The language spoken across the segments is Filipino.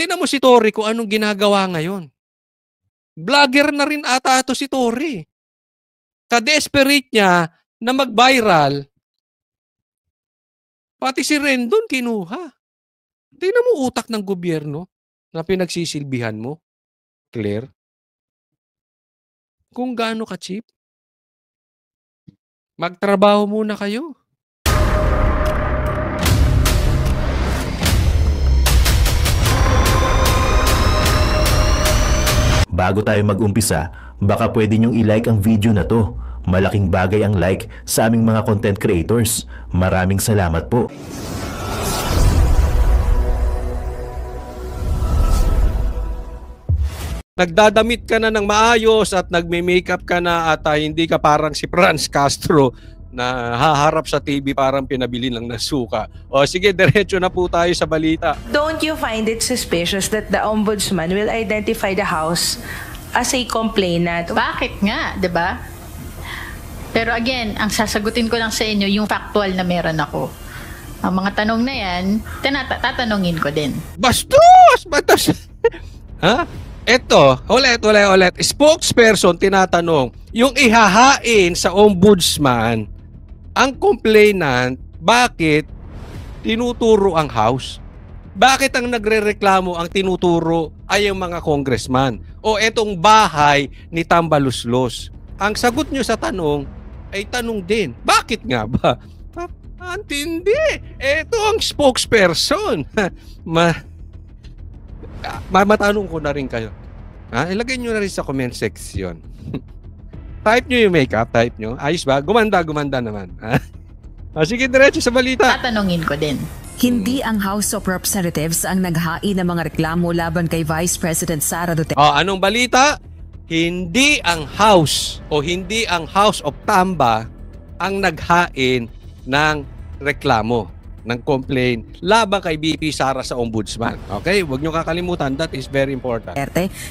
Tingnan mo si Tory kung anong ginagawa ngayon. Vlogger na rin ata ito si Tory. Ka-desperate niya na mag-viral, pati si Rendon kinuha. Tingnan mo utak ng gobyerno na pinagsisilbihan mo, Claire. Kung gaano ka-cheap. Magtrabaho muna kayo. Bago tayo mag-umpisa, baka pwede nyong i-like ang video na to. Malaking bagay ang like sa aming mga content creators. Maraming salamat po. Nagdadamit ka na ng maayos at nagme-makeup ka na at hindi ka parang si Franz Castro na haharap sa TV parang pinabili lang ng suka. O sige, diretso na po tayo sa balita. Don't you find it suspicious that the ombudsman will identify the house as a complainant? Bakit nga, 'di ba? Pero again, ang sasagutin ko lang sa inyo yung factual na meron ako. Ang mga tanong na yan, tatanungin ko din. Bastos! Batas! Ha? Ito, ulit. Spokesperson tinatanong, yung ihahain sa ombudsman, ang complainant, bakit tinuturo ang house? Bakit ang nagrereklamo ang tinuturo ay ang mga congressman? O etong bahay ni Tambaluslos? Ang sagot nyo sa tanong ay tanong din. Bakit nga ba? Antindi. Ito ang spokesperson. Matanong ko na rin kayo. Ilagay nyo na rin sa comment section. Type nyo yung makeup, type nyo. Ayos ba? Gumanda naman. Sige, diretso sa balita. Tatanungin ko din. Hindi ang House of Representatives ang naghain ng mga reklamo laban kay Vice President Sara Duterte. Anong balita? Hindi ang House o hindi ang House of Tamba ang naghain ng reklamo, ng complaint laban kay BP Sara sa Ombudsman. Okay? Huwag nyo kakalimutan, that is very important.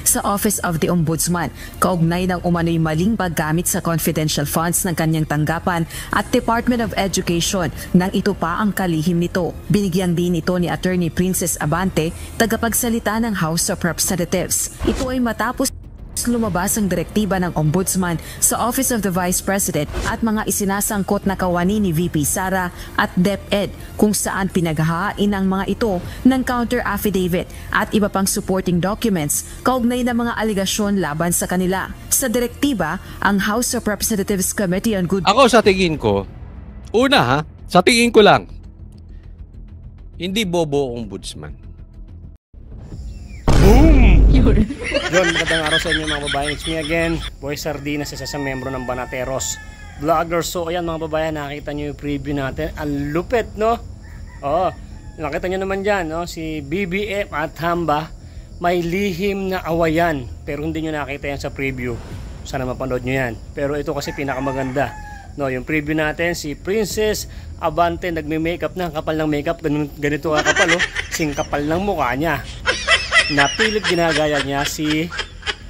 Sa Office of the Ombudsman, kaugnay ng umano'y maling paggamit sa confidential funds ng kanyang tanggapan at Department of Education nang ito pa ang kalihim nito. Binigyan din ito ni Attorney Princess Abante, tagapagsalita ng House of Representatives. Ito ay matapos lumabas ang direktiba ng Ombudsman sa Office of the Vice President at mga isinasangkot na kawani ni VP Sara at DepEd kung saan pinaghahain ang mga ito ng counter affidavit at iba pang supporting documents kaugnay ng mga aligasyon laban sa kanila. Sa direktiba, ang House of Representatives Committee on Good... Ako sa tingin ko, sa tingin ko lang, hindi bobo ang Ombudsman. Boom! Yun, magandang araw sa inyo mga babayan. It's me again, Boy Sardinas, isa sa membro ng Banateros Vloggers. So ayan mga babayan, nakita nyo yung preview natin. Ang lupit, no? Oo, nakita nyo naman dyan, no? Si BBM at Hamba, may lihim na awayan. Pero hindi nyo nakita yan sa preview. Sana mapanood nyo yan. Pero ito kasi pinakamaganda. No, yung preview natin, si Princess Abante nagme-makeup na. Kapal ng makeup, ganito ka kapal, oh. Sing kapal ng mukha niya. Napilit ginagaya niya si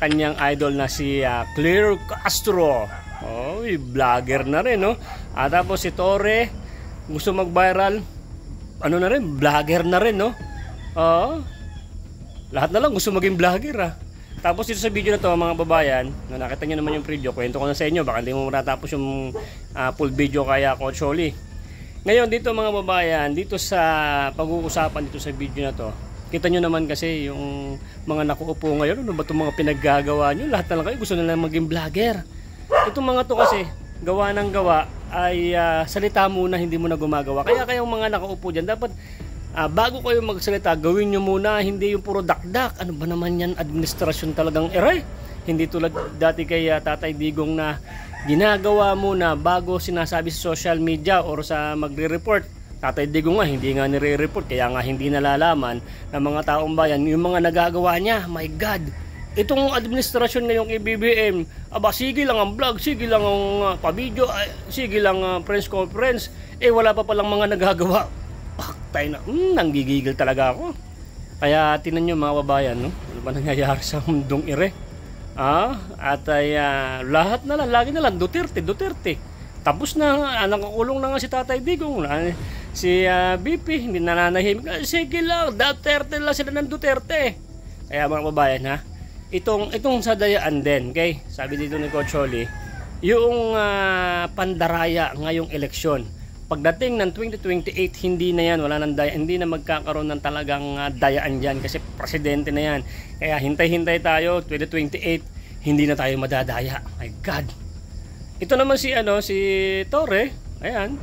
kanyang idol na si Claire Castro. Vlogger na rin, no? At tapos si Torre gusto mag-viral, vlogger na rin, no? Lahat na lang gusto maging vlogger, Tapos dito sa video na to mga babayan, nakita nyo naman yung preview, kwento ko na sa inyo, baka hindi mo matatapos yung full video kaya Coach Oli. Ngayon dito mga babayan, dito sa pag-uusapan dito sa video na to, kita nyo naman kasi yung mga nakuupo ngayon, ano ba itong mga pinaggagawa nyo? Lahat na lang kayo gusto na lang maging vlogger. Itong mga to kasi, gawa ng gawa, ay salita muna, hindi mo na gumagawa. Kaya kayong mga nakaupo dyan, dapat bago kayo magsalita, gawin nyo muna, hindi yung puro dakdak. Ano ba naman yan? Administrasyon talagang eray. Hindi tulad dati kay Tatay Digong na ginagawa muna bago sinasabi sa social media or sa magre-report. Tatay Digong nga, hindi nga nire-report, kaya nga hindi nalalaman ng mga taong bayan yung mga nagagawa niya. My God! Itong administrasyon ngayong BBM, sige lang ang vlog, sige lang ang pa-video, sige lang press conference, wala pa palang mga nagagawa. Tayo na, nanggigigil talaga ako. Kaya tinan nyo mga babayan, no? Ano ba nangyayari sa mundong ire? At ay lahat na lang, lagi na lang, Duterte. Tapos na, nakakulong na nga si Tatay Digong. BP, hindi nananahimik. Sige lang, Duterte lang sila ng Duterte. Kaya mga kababayan ha, itong sa dayaan din, okay? Sabi dito ni Coach Oli, yung pandaraya ngayong eleksyon. Pagdating ng 2028, hindi na yan, wala nang daya, hindi na magkakaroon ng talagang dayaan dyan kasi presidente na yan. Kaya hintay-hintay tayo, 2028, hindi na tayo madadaya. My God. Ito naman si Torre, ayan.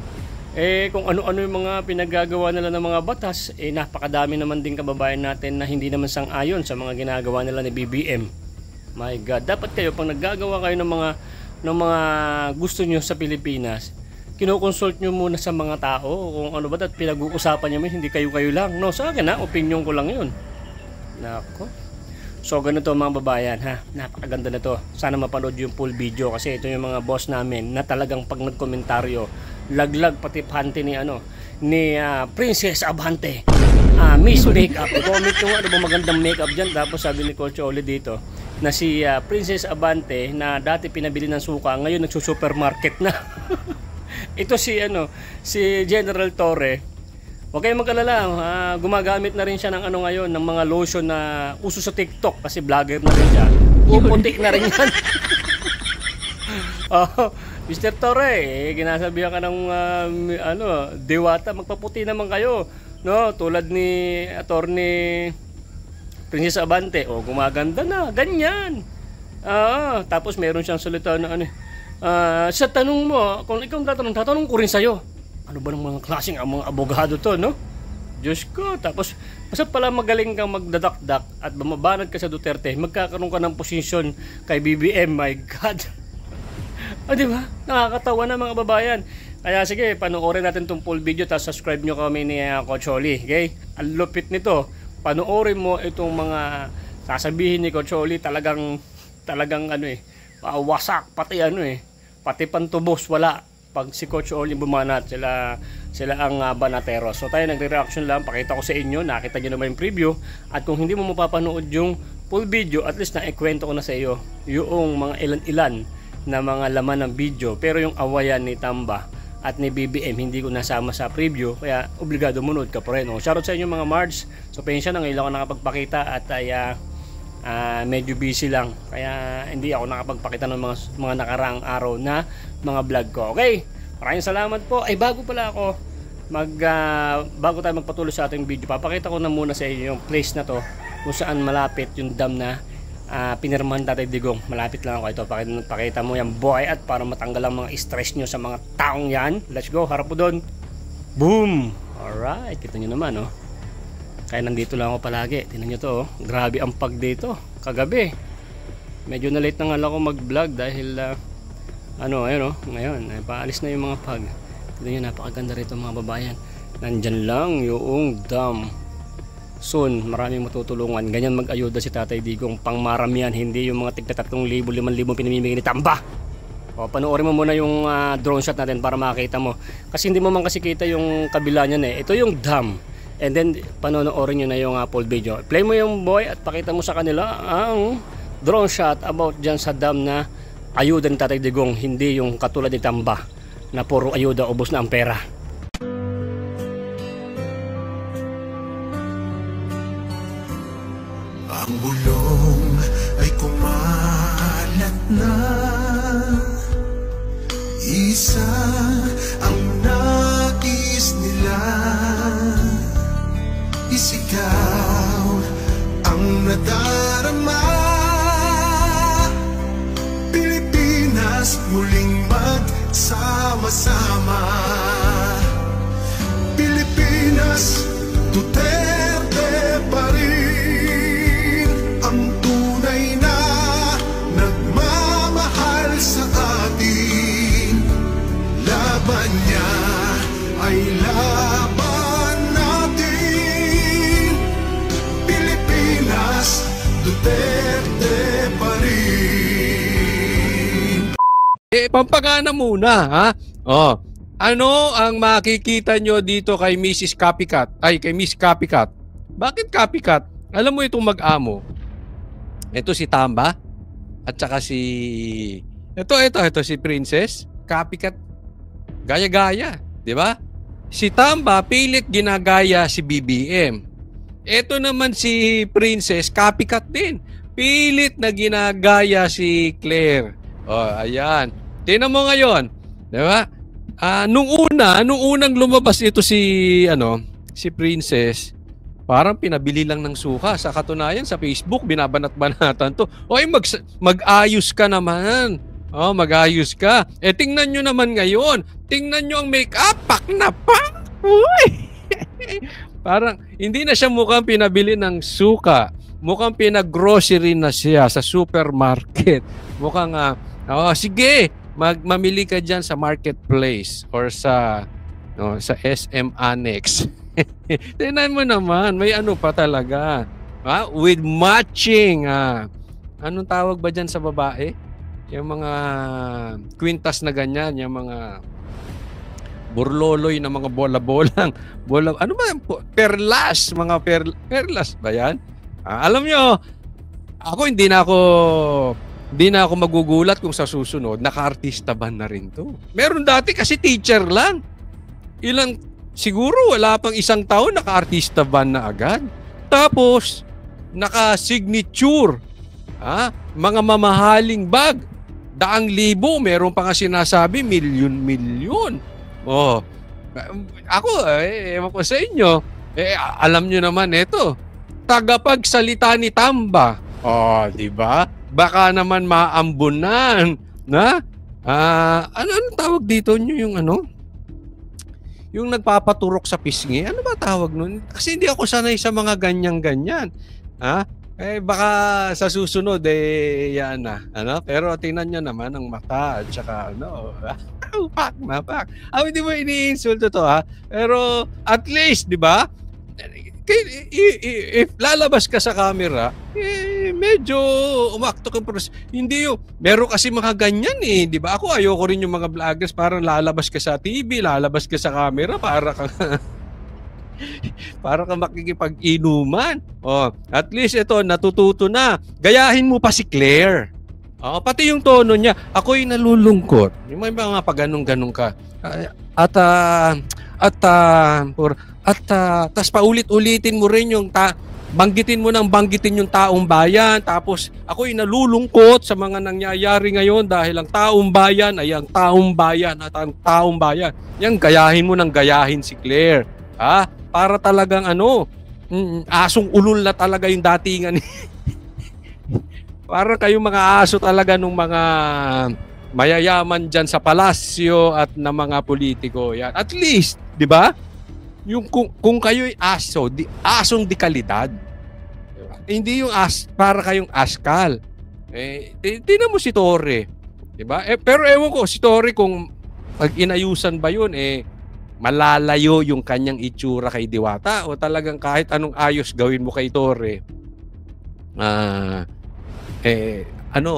Kung ano-ano yung mga pinagagawa nila ng mga batas, napakadami naman din kababayan natin na hindi naman sang-ayon sa mga ginagawa nila ni BBM. My God, dapat kayo pag naggagawa kayo ng mga gusto nyo sa Pilipinas, kinoconsult nyo muna sa mga tao kung ano ba at pinag-uusapan nyo, hindi kayo lang. No, sa akin opinion ko lang yun. Nako. So ganito mga babayan ha, napakaganda na to. Sana mapanood yung full video kasi ito yung mga boss namin na talagang pag nagkomentaryo, laglag pati panty ni Princess Abante. Miss Makeup. Comment nyo ano ba magandang makeup dyan. Tapos sabi ni Coach Oli dito na si Princess Abante na dati pinabili ng suka, ngayon nagsusupermarket na. Ito si General Torre. Huwag kayong mag-alala, gumagamit na rin siya ng ngayon, ng mga lotion na uso sa TikTok kasi vlogger na rin siya. Puputi na rin yan. Mr. Torre, ginasabihan ka ng diwata, magpaputi naman kayo. No, tulad ni Attorney Princess Abante, gumaganda na, ganyan. Tapos meron siyang salita na sa tanong mo, kung ikaw tatanong ko rin sa'yo. Ano ba ng mga klaseng mga abogado to, no? Diyos ko, tapos basta pala magaling kang magdadakdak at bumabanat ka sa Duterte, magkakaroon ka ng posisyon kay BBM, my God. Di ba? Nakakatawa na mga babayan. Kaya sige, panoorin natin itong full video, tapos subscribe nyo kami ni Coach Oli, okay? Ang lupit nito, panoorin mo itong mga sasabihin ni Coach Oli, talagang wasak, pati pantubos, wala. Pag si Coach Oli bumanat, sila ang banatero. So tayo nagre-reaction lang, pakita ko sa inyo, nakita nyo naman yung preview. At kung hindi mo mapapanood yung full video, at least naikwento ko na sa iyo yung mga ilan-ilan na mga laman ng video. Pero yung awayan ni Tamba at ni BBM, hindi ko nasama sa preview, kaya obligado munod ka pa rin. Shoutout sa inyo mga Mards. So pensya na, ngayon ako nakapagpakita at medyo busy lang, kaya hindi ako nakapagpakita ng mga nakaraang araw na mga vlog ko. Okay, maraming salamat po. Bago pala ako bago tayo magpatuloy sa ating video, papakita ko na muna sa inyo yung place na to kung saan malapit yung dam na pinirmahan Tatay Digong. Malapit lang ako ito, pakita mo yan boy, at para matanggal ang mga stress nyo sa mga taong yan. Let's go, harap po doon. Boom! Alright, kita nyo naman kaya nandito lang ako palagi. Tingnan nyo to, grabe ang pag dito. Kagabi, medyo na late na nga lang ako mag-vlog dahil ngayon, paalis na yung mga pag. Tingnan nyo, napakaganda rito mga babayan. Nandyan lang yung dam. Soon, maraming matutulungan. Ganyan mag-ayuda si Tatay Digong. Pangmaramihan, hindi yung mga tigta 3,000, 5,000 pinamimigay ni Tamba. Panoorin mo muna yung drone shot natin para makita mo. Kasi hindi mo man kasi kita yung kabila niyan Ito yung dam. And then, panonoorin nyo na yung full video. Play mo yung boy at pakita mo sa kanila ang drone shot about dyan sa dam na ayuda ni Tatay Digong. Hindi yung katulad ni Tamba na puro ayuda, ubos na ang pera. Ang bulong ay kumalat na, isa ang nais nila. Isigaw ang nadarama, Pilipinas muling magsama-sama. Pilipinas, Duterte pa rin ang tunay na nagmamahal sa atin. Laban niya ay laban natin. Pilipinas, Duterte pa rin. Pampagana muna, ha? Ano ang makikita nyo dito kay Mrs. Copycat? Kay Miss Copycat. Bakit copycat? Alam mo itong mag-amo. Ito si Tamba. At saka si... Ito si Princess. Copycat. Gaya-gaya. Di ba? si Tamba pilit ginagaya si BBM. Ito naman si Princess, copycat din. Pilit na ginagaya si Claire. Oh, ayan. Tingnan mo ngayon, 'di ba? Nung unang lumabas ito si Princess, parang pinabili lang ng suka. Sa katunayan sa Facebook binabanat-banatan 'to. Oy, mag-ayos ka naman. Oh, mag-ayos ka. Tingnan nyo naman ngayon. Tingnan nyo ang make-up. Pak na pak. Uy! Parang hindi na siya mukhang pinabili ng suka. Mukhang pinag-grocery na siya sa supermarket. Mukhang, sige, mamili ka dyan sa marketplace or sa SM Annex. Tingnan mo naman, may ano pa talaga. With matching. Anong tawag ba dyan sa babae? Yung mga kwintas na ganyan, yung mga burloloy na mga bola-bolang. Ano ba? Perlas. Mga perlas ba yan? Alam nyo, ako hindi na ako magugulat kung sa susunod, naka-artista ban na rin to. Meron dati kasi teacher lang. Siguro wala pang isang taon, naka-artista ban na agad. Tapos, naka-signature. Mga mamahaling bag. 100,000, meron pa nga sinasabi, milyon-milyon. Oh, ako, ewan ko sa inyo, alam nyo naman ito, tagapagsalita ni Tamba. Oh, di ba? Baka naman maambunan. Na? Ano tawag dito nyo yung yung nagpapaturok sa pisngi? Ano ba tawag nun? Kasi hindi ako sanay sa mga ganyan-ganyan. Baka sa susunod, yan na. Pero tingnan nyo naman ang mata at saka pak na pak. Hindi mo iniinsulto to, Pero at least, di ba? If lalabas ka sa camera, medyo umakto ka. Hindi yun. Meron kasi mga ganyan di ba? Ako ayoko rin yung mga vloggers, parang lalabas ka sa TV, lalabas ka sa camera, para ka makikipag-inuman. At least ito, natututo na. Gayahin mo pa si Claire. Pati yung tono niya, ako'y nalulungkot. Yung may mga pag-ganong-ganong ka. Tas paulit-ulitin mo rin yung banggitin yung taong bayan. Tapos ako'y nalulungkot sa mga nangyayari ngayon dahil ang taong bayan ay ang taong bayan at ang taong bayan. Yan, gayahin mo ng gayahin si Claire. Para talagang asong ulol na talaga yung datingan. Para kayong mga aso talaga ng mga mayayaman dyan sa palasyo at na mga politiko. Yan. At least, di ba? Yung kung kayo'y asong di kalidad. Diba? Hindi yung para kayong askal. Tingnan mo si Torre. Diba? Pero ewan ko, si Torre kung pag inayusan ba yun, malalayo yung kanyang itsura kay Diwata o talagang kahit anong ayos gawin mo kay Torre,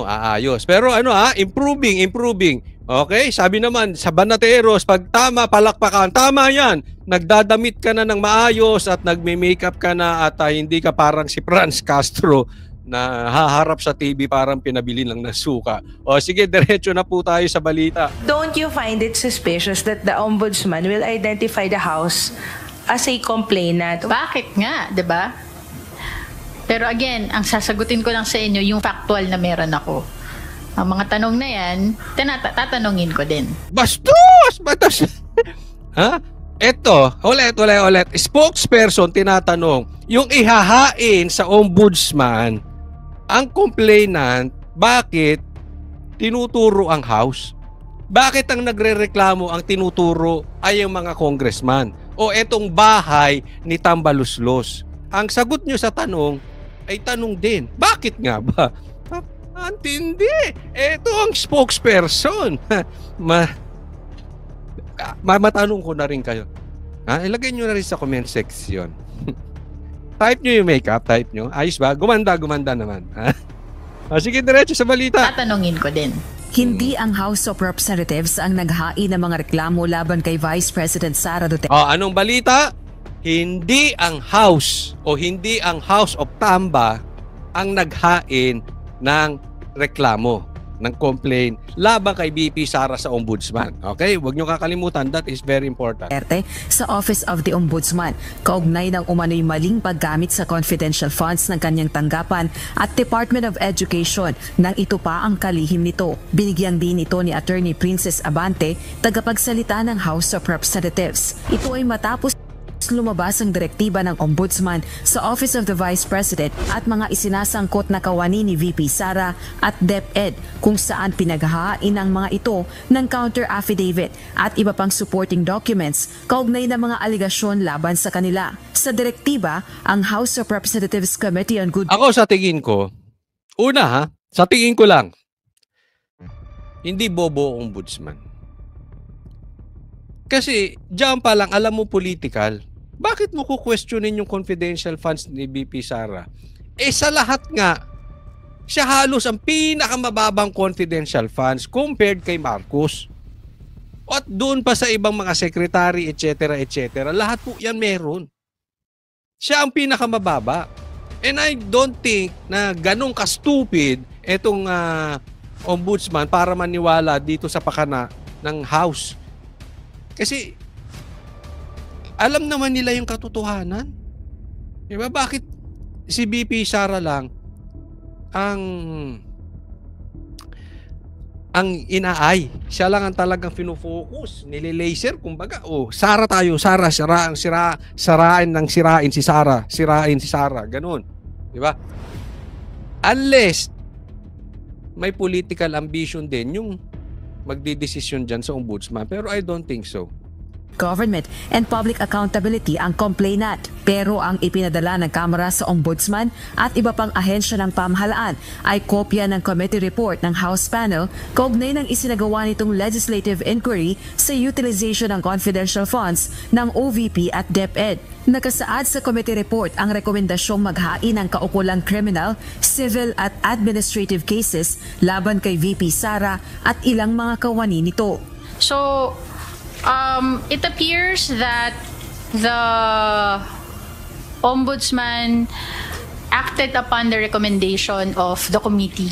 aayos. Pero improving. Okay? Sabi naman sa Banateros, pag tama, palakpakan. Tama yan. Nagdadamit ka na ng maayos at nagme-makeup ka na at hindi ka parang si Franz Castro na haharap sa TV parang pinabili lang ng suka. Sige, diretso na po tayo sa balita. Don't you find it suspicious that the ombudsman will identify the house as a complainant? Bakit nga, 'di ba? Pero again, ang sasagutin ko lang sa inyo yung factual na meron ako. Ang mga tanong na yan, tatanungin ko din. Bastos! Eto, ulit. Spokesperson tinatanong, yung ihahain sa ombudsman, ang complainant, bakit tinuturo ang house? Bakit ang nagrereklamo ang tinuturo ay ang mga congressman? O etong bahay ni Tambaluslos? Ang sagot nyo sa tanong ay tanong din. Bakit nga ba? Antindi. Ito ang spokesperson. Matanong ko na rin kayo. Ilagay nyo na rin sa comment section. Type nyo yung makeup, type nyo. Ayos ba? Gumanda naman. Sige, diretso sa balita. Tatanungin ko din. Hindi ang House of Representatives ang naghain ng mga reklamo laban kay Vice President Sara Duterte. Anong balita? Hindi ang House o hindi ang House of Tamba ang naghain ng reklamo. ng complaint laban kay VP Sara sa Ombudsman. Okay? Huwag nyo kakalimutan. That is very important. Sa Office of the Ombudsman, kaugnay ng umano'y maling paggamit sa confidential funds ng kanyang tanggapan at Department of Education nang ito pa ang kalihim nito. Binigyang din ito ni Attorney Princess Abante, tagapagsalita ng House of Representatives. Ito ay matapos lumabas ang direktiba ng Ombudsman sa Office of the Vice President at mga isinasangkot na kawani ni VP Sara at DepEd kung saan pinaghahain ang mga ito ng counter affidavit at iba pang supporting documents kaugnay ng mga aligasyon laban sa kanila. Sa direktiba, ang House of Representatives Committee on Good... Ako sa tingin ko, sa tingin ko lang, hindi bobo ang Ombudsman. Kasi diyan pa lang alam mo political. Bakit mo questionin yung confidential funds ni VP Sara? Sa lahat nga, siya halos ang pinakamababang confidential funds compared kay Marcos. At doon pa sa ibang mga secretary, etc., etc., lahat po yan meron. Siya ang pinakamababa. And I don't think na ganun ka-stupid itong Ombudsman para maniwala dito sa pakana ng House. Kasi alam naman nila yung katotohanan. Diba? Bakit si VP Sara lang ang inaay? Siya lang ang talagang fino-focus, nililaser, kumbaga, Sara tayo, Sara, sirain si Sara, ganun. Diba? Unless may political ambition din yung magdidesisyon dyan sa Ombudsman. Pero I don't think so. Government and public accountability ang complainant, pero ang ipinadala ng Kamara sa Ombudsman at iba pang ahensya ng pamahalaan ay kopya ng committee report ng House panel kaugnay ng isinagawa nitong legislative inquiry sa utilization ng confidential funds ng OVP at DepEd. Nakasaad sa committee report ang rekomendasyong maghain ng kaukulang criminal, civil at administrative cases laban kay VP Sara at ilang mga kawani nito. So, it appears that the Ombudsman acted upon the recommendation of the committee.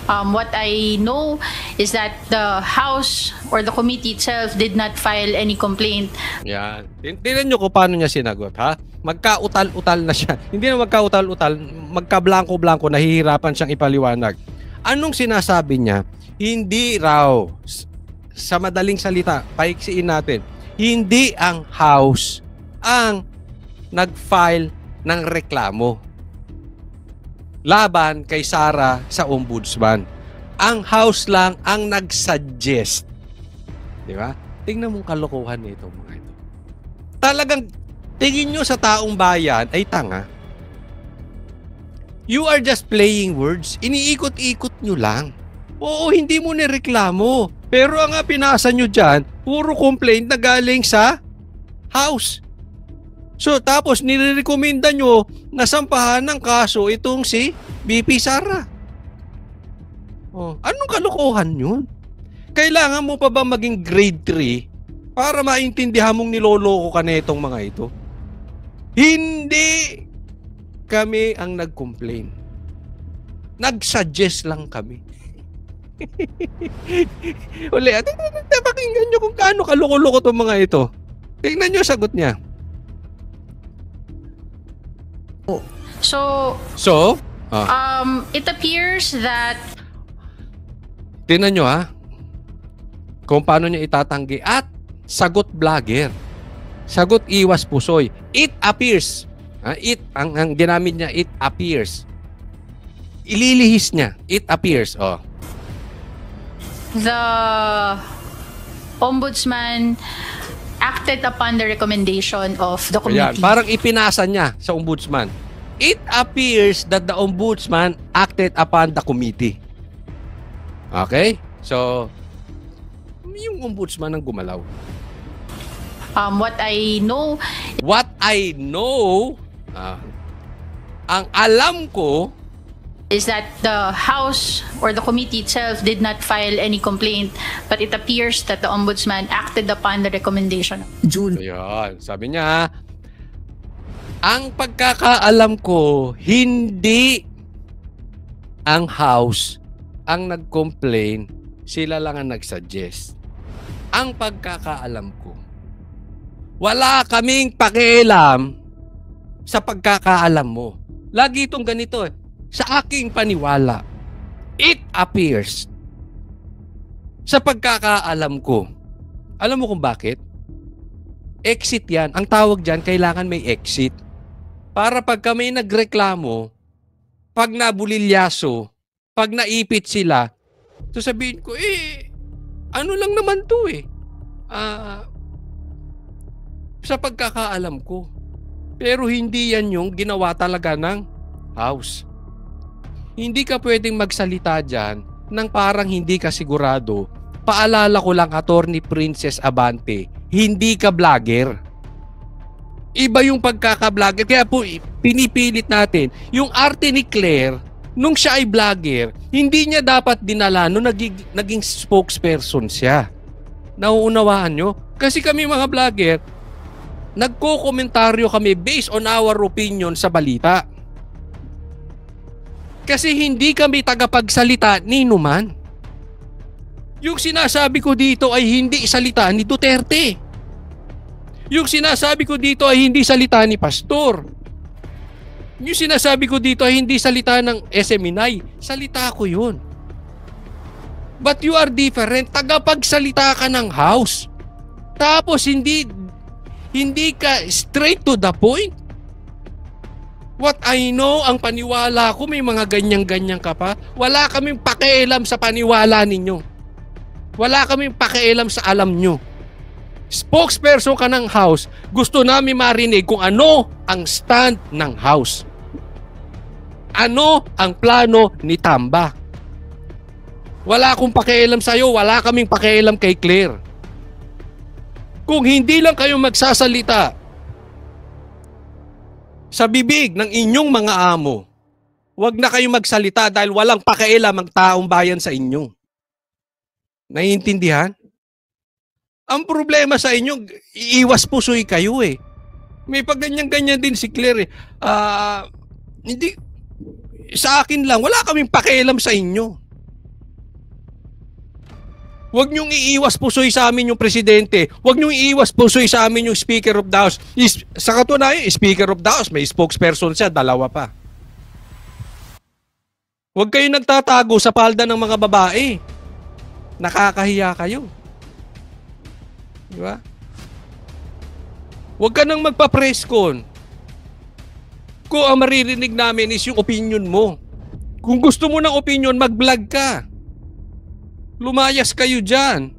What I know is that the House or the committee itself did not file any complaint. Yan. Tingnan nyo kung paano niya sinagot, ha? Magkautal-utal na siya. Hindi na magkautal-utal, magka-blanco-blanco, nahihirapan siyang ipaliwanag. Anong sinasabi niya? Hindi raw, sa madaling salita, paiksiin natin, hindi ang House ang nag-file ng reklamo laban kay Sara sa Ombudsman. Ang House lang ang nag-suggest. Di ba? Tingnan mong kalokohan nito, mga ito. Talagang tingin nyo sa taong bayan ay tanga. You are just playing words. Iniikot-ikot nyo lang. Oo, hindi mo nireklamo. Pero ang pinasa nyo dyan, puro complaint na galing sa House. So, tapos nirekomenda nyo na sampahan ng kaso itong si VP Sara. Anong kalokohan yun? Kailangan mo pa ba maging grade 3 para maintindihan mong niloloko ka na itong mga ito? Hindi kami ang nag-complain. Nag-suggest lang kami. Uli, pakinggan nyo kung gaano kaloko-loko itong mga ito. Tingnan nyo sagot niya. So, it appears that... Tingnan nyo, ha? Kung paano niya itatanggi. At sagot vlogger. Sagot iwas pusoy. It appears. Ang ginamit niya, it appears. Ililihis niya. It appears. The Ombudsman acted upon the recommendation of the committee. Ayan, parang ipinasa niya sa Ombudsman. It appears that the Ombudsman acted upon the committee. Okay? So, yung Ombudsman ang gumalaw. What I know, ang alam ko, is that the House or the committee itself did not file any complaint, but it appears that the Ombudsman acted upon the recommendation. June. Ayan, sabi niya, ang pagkakaalam ko, hindi ang House ang nag-complain, sila lang ang nag-suggest. Ang pagkakaalam ko, wala kaming pakialam sa pagkakaalam mo. Lagi itong ganito sa aking paniwala. It appears, sa pagkakaalam ko, alam mo kung bakit? Exit yan. Ang tawag dyan, kailangan may exit. Para pag kami nagreklamo, pag nabulilyaso, pag naipit sila, so sabihin ko, ano lang naman to sa pagkakaalam ko. Pero hindi yan yung ginawa talaga ng house. Hindi ka pwedeng magsalita dyan nang parang hindi ka sigurado. Paalala ko lang, Attorney Princess Abante, hindi ka vlogger. Iba yung pagkaka-vlogger. Kaya po, pinipilit natin, yung arte ni Claire, nung siya ay vlogger, hindi niya dapat dinala nung naging spokesperson siya. Nauunawaan nyo? Kasi kami mga vlogger, nagko-komentaryo kami based on our opinion sa balita. Kasi hindi kami tagapagsalita ni Numan. Yung sinasabi ko dito ay hindi salita ni Duterte. Yung sinasabi ko dito ay hindi salita ni Pastor. Yung sinasabi ko dito ay hindi salita ng SMNI. Salita ko yun. But you are different. Tagapagsalita ka ng house. Tapos hindi ka straight to the point. What I know, ang paniwala ko, may mga ganyan-ganyan ka pa. Wala kaming pakialam sa paniwala ninyo. Wala kaming pakialam sa alam nyo. Spokesperson ka ng house, gusto namin marinig kung ano ang stand ng house. Ano ang plano ni Tamba? Wala akong pakialam sa'yo, wala kaming pakialam kay Claire. Kung hindi lang kayo magsasalita sa bibig ng inyong mga amo, wag na kayo magsalita dahil walang pakialam ang taong bayan sa inyo. Naiintindihan? Ang problema sa inyo, iiwas pusoy kayo May pag ganyan-ganyan din si Claire hindi, sa akin lang, wala kaming pakialam sa inyo. Huwag niyong iiwas pusoy sa amin yung presidente. Huwag niyong iiwas pusoy sa amin yung Speaker of the House. Sa katunayan, Speaker of the House, may spokesperson siya, dalawa pa. Huwag kayo nagtatago sa palda ng mga babae. Nakakahiya kayo. Di ba? Huwag ka nang magpa-press con. Kung ang maririnig namin is yung opinion mo. Kung gusto mo ng opinion, mag-vlog ka. Lumayas kayo dyan.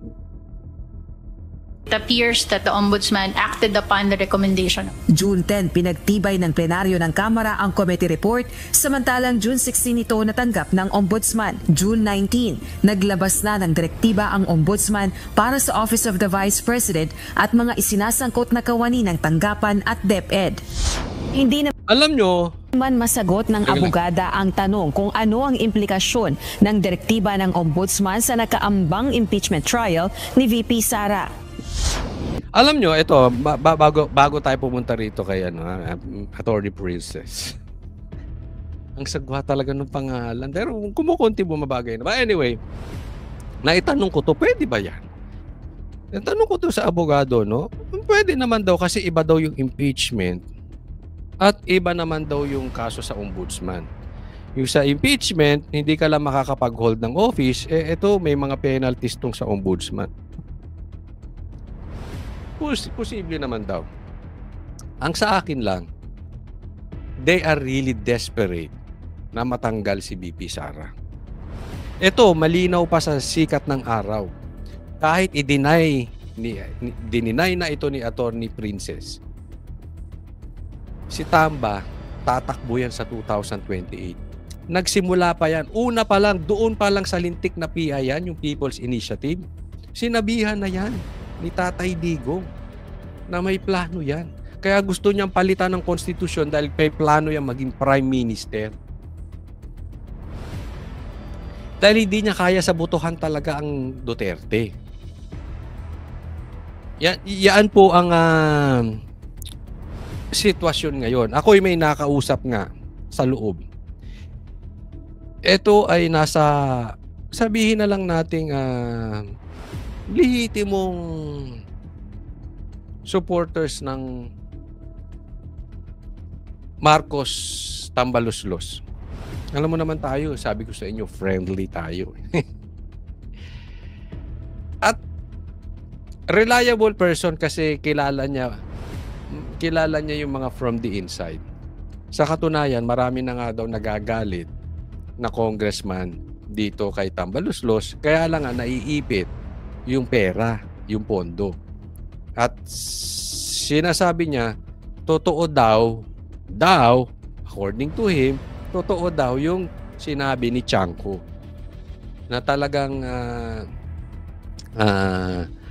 It appears that the Ombudsman acted upon the recommendation. June 10, pinagtibay ng plenaryo ng Kamara ang committee report, samantalang June 16 ito natanggap ng Ombudsman. June 19, naglabas na ng direktiba ang Ombudsman para sa Office of the Vice President at mga isinasangkot na kawani ng tanggapan at DepEd. Hindi na Alam nyo, man masagot ng abogada ang tanong kung ano ang implikasyon ng direktiba ng Ombudsman sa nakaambang impeachment trial ni VP Sara. alam nyo, ito, bago tayo pumunta rito kay Attorney Princess. Ang sagwa talaga ng pangalan. Pero kumukunti bumabagay na. But anyway, naitanong ko to, pwede ba yan? Tanong ko to sa abogado, no? Pwede naman daw kasi iba daw yung impeachment at iba naman daw yung kaso sa ombudsman. Yung sa impeachment, hindi ka lang makakapag-hold ng office, ito may mga penalties tong sa ombudsman. Posible naman daw. Ang sa akin lang, they are really desperate na matanggal si VP Sara. Ito, malinaw pa sa sikat ng araw. Kahit i-deny na ito ni Attorney Princess, si Tamba, tatakbo yan sa 2028. Nagsimula pa yan. Una pa lang, doon pa lang sa lintik na PI yan, yung People's Initiative. Sinabihan na yan ni Tatay Digong na may plano yan. Kaya gusto niyang palitan ng konstitusyon dahil may plano yan maging Prime Minister. Dahil hindi niya kaya sa botohan talaga ang Duterte. Yan po ang sitwasyon ngayon. Ako'y may nakausap nga sa loob. Ito ay nasa sabihin na lang nating lehitimong supporters ng Marcos Tambaluslos. Alam mo naman tayo, sabi ko sa inyo, friendly tayo. At reliable person kasi kilala niya yung mga from the inside. Sa katunayan, marami na nga daw nagagalit na congressman dito kay Tambaluslos, kaya lang nga naiipit yung pera, yung pondo. At sinasabi niya, totoo daw, according to him, totoo daw yung sinabi ni Chanco na talagang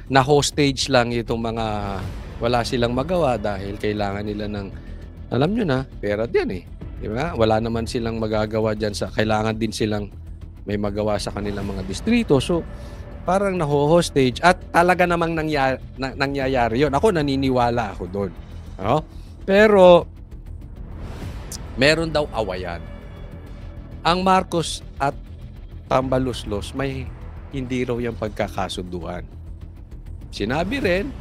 na hostage lang itong mga wala silang magawa dahil kailangan nila ng, alam nyo na, pera din eh. Di ba? Wala naman silang magagawa dyan sa, kailangan din silang may magawa sa kanilang mga distrito. So, parang naho-hostage at talaga namang nangyayari yun. Ako, naniniwala ako doon. No? Pero, meron daw awayan. Ang Marcos at Tambaluslos, may hindi raw yung pagkakasunduan. Sinabi rin,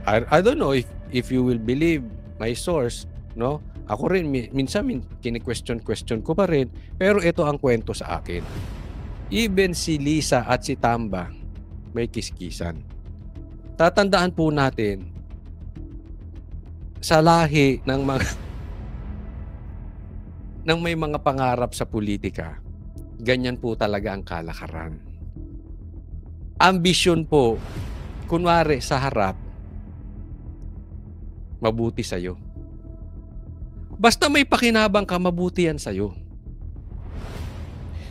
I don't know if you will believe my source, no? Ako rin, minsan kini-question ko pa rin, pero ito ang kwento sa akin. Even si Lisa at si Tamba, may kiskisan. Tatandaan po natin, sa lahi ng mga nang may mga pangarap sa politika, ganyan po talaga ang kalakaran. Ambisyon po, kunwari sa harap, mabuti sa'yo. Basta may pakinabang ka, mabuti yan sa'yo.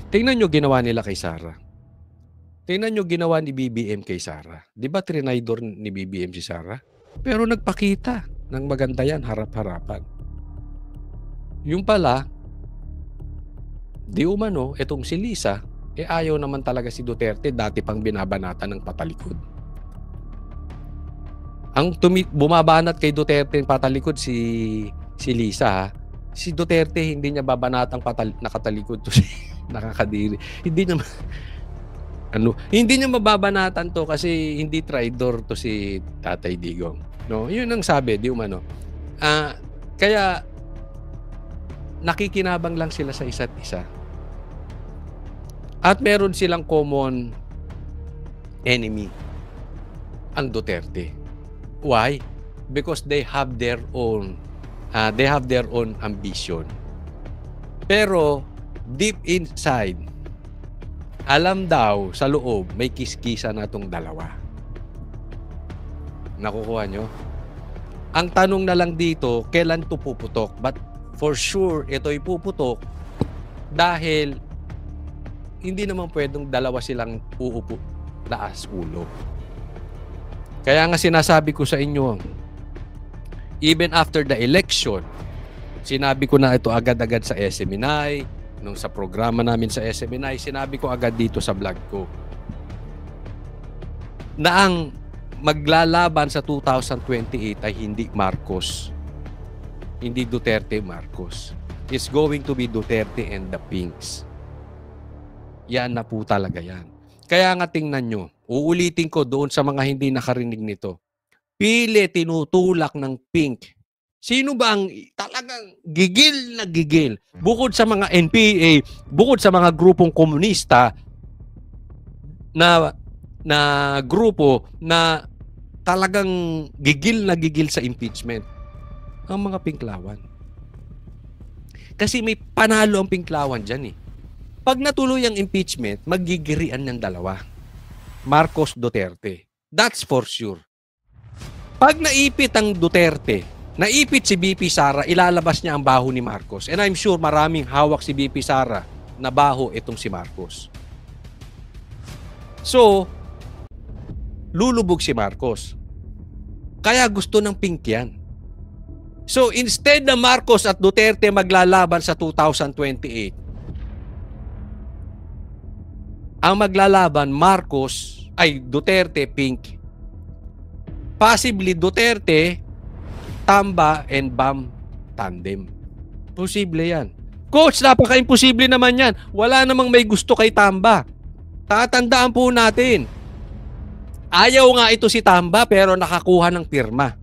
Tingnan nyo ginawa nila kay Sara. Tingnan nyo ginawa ni BBM kay Sara. Di ba trinaydor ni BBM si Sara? Pero nagpakita ng maganda yan, harap-harapan. Yung pala, di umano, etong si Lisa, ayaw naman talaga si Duterte, dati pang binabanatan ng patalikod. Ang bumabanat kay Duterte patalikod si Lisa, ha? Si Duterte hindi niya babanatang nakatalikod to, nakakadiri. Hindi niya mababanatan to kasi hindi traidor to si Tatay Digong. No, 'yun ang sabi, di umano. Kaya nakikinabang lang sila sa isa't isa. At meron silang common enemy, ang Duterte. Why? Because they have their own ambition. Pero deep inside, alam daw sa loob may kiskisa na tong dalawa. Nakukuha nyo? Ang tanong na lang dito, kailan to puputok? But for sure, ito'y puputok dahil hindi naman pwedeng dalawa silang uupo laas ulo. Kaya nga sinasabi ko sa inyo, even after the election, sinabi ko na ito agad-agad sa SMNI, nung sa programa namin sa SMNI, sinabi ko agad dito sa vlog ko na ang maglalaban sa 2028 ay hindi Marcos. Hindi Duterte Marcos. It's going to be Duterte and the Pinks. Yan na po talaga yan. Kaya nga tingnan nyo, uulitin ko doon sa mga hindi nakarinig nito. Pili tinutulak ng Pink. Sino ba ang talagang gigil na gigil? Bukod sa mga NPA, bukod sa mga grupong komunista na grupo na talagang gigil na gigil sa impeachment, ang mga Pinklawan. Kasi may panalo ang Pinklawan dyan eh. Pag natuloy ang impeachment, magigirian ng dalawa. Marcos Duterte. That's for sure. Pag naipit ang Duterte, naipit si BP Sara, ilalabas niya ang baho ni Marcos. And I'm sure maraming hawak si BP Sara na baho itong si Marcos. So, lulubog si Marcos. Kaya gusto ng Pink yan. So, instead na Marcos at Duterte maglalaban sa 2028, ang maglalaban Duterte, Pink. Possibly Duterte, Tamba, and Bam tandem. Posible yan. Coach, napaka-imposible naman yan. Wala namang may gusto kay Tamba. Tatandaan po natin, ayaw nga ito si Tamba pero nakakuha ng pirma.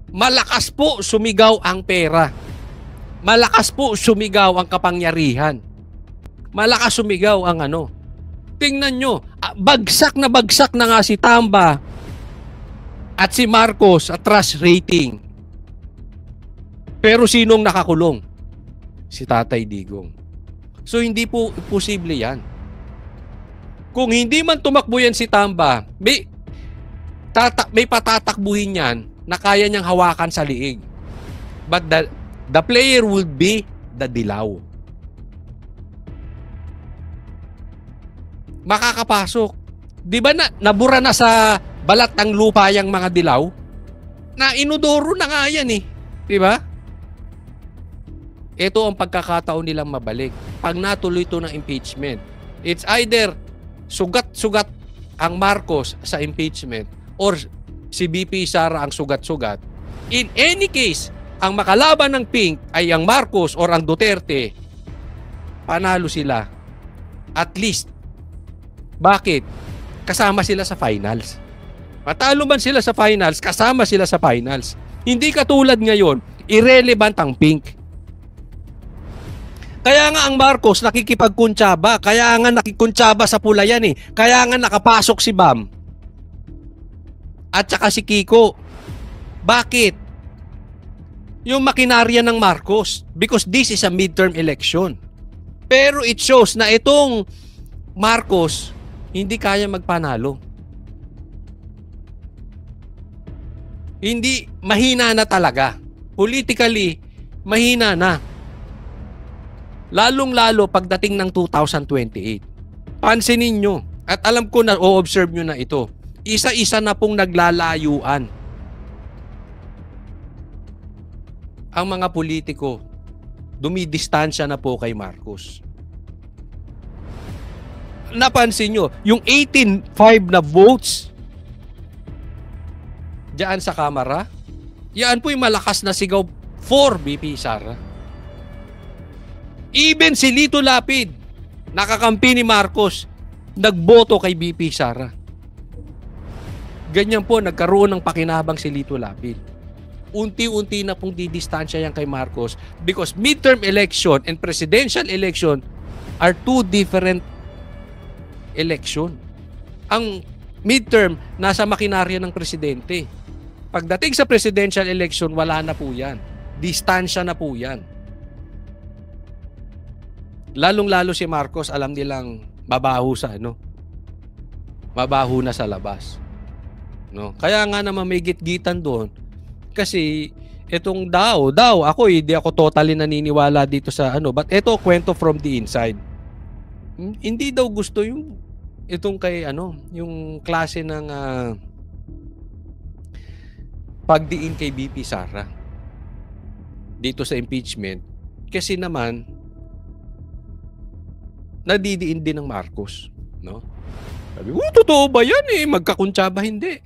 Malakas po sumigaw ang pera. Malakas po sumigaw ang kapangyarihan. Malakas sumigaw ang ano. Tingnan nyo, bagsak na nga si Tamba at si Marcos at trust rating. Pero sinong nakakulong? Si Tatay Digong. So hindi po posible yan. Kung hindi man tumakbo yan si Tamba, may patatakbuhin yan na kaya niyang hawakan sa liig. But the player will be the dilaw. Makakapasok. Di ba nabura na sa balat ng lupa yung mga dilaw? Na inudoro na nga yan eh. Di ba? Ito ang pagkakataon nilang mabalik. Pag natuloy ito ng impeachment, it's either sugat-sugat ang Marcos sa impeachment or si BP Sara ang sugat-sugat. In any case, ang makalaban ng Pink ay ang Marcos or ang Duterte, panalo sila. At least. Bakit? Kasama sila sa finals. Matalo man sila sa finals, kasama sila sa finals. Hindi katulad ngayon, irrelevant ang Pink. Kaya nga ang Marcos nakikipagkuntsaba, kaya nga nakikuntsaba sa pula yan eh. Kaya nga nakapasok si Bam. At saka si Kiko. Bakit? Yung makinarya ng Marcos. Because this is a midterm election. Pero it shows na itong Marcos hindi kaya magpanalo. Hindi, mahina na talaga. Politically, mahina na. Lalong-lalo pagdating ng 2028. Pansinin nyo. At alam ko na o-observe nyo na ito. Isa-isa na pong naglalayuan ang mga politiko. Dumidistansya na po kay Marcos. Napansin nyo, yung 18-5 na votes diyan sa Kamara, yan po yung malakas na sigaw for BP Sara. Even si Lito Lapid, nakakampi ni Marcos, nagboto kay BP Sara. Ganyan po, nagkaroon ng pakinabang si Lito Lapid. Unti-unti na pong didistansya yan kay Marcos because midterm election and presidential election are two different election. Ang midterm, nasa makinarya ng presidente. Pagdating sa presidential election, wala na po yan. Distansya na po yan. Lalong-lalo si Marcos, alam nilang mabaho sa ano. Mabaho na sa labas. No? Kaya nga naman may gitgitan doon. Kasi itong daw, ako hindi ako totally naniniwala dito sa ano. But ito, kwento from the inside. Hindi daw gusto yung itong kay ano, yung klase ng pagdiin kay BP Sara dito sa impeachment kasi naman nadidiin din ng Marcos, no? Sabi, totoo ba yan eh? Magkakuntsaba, hindi.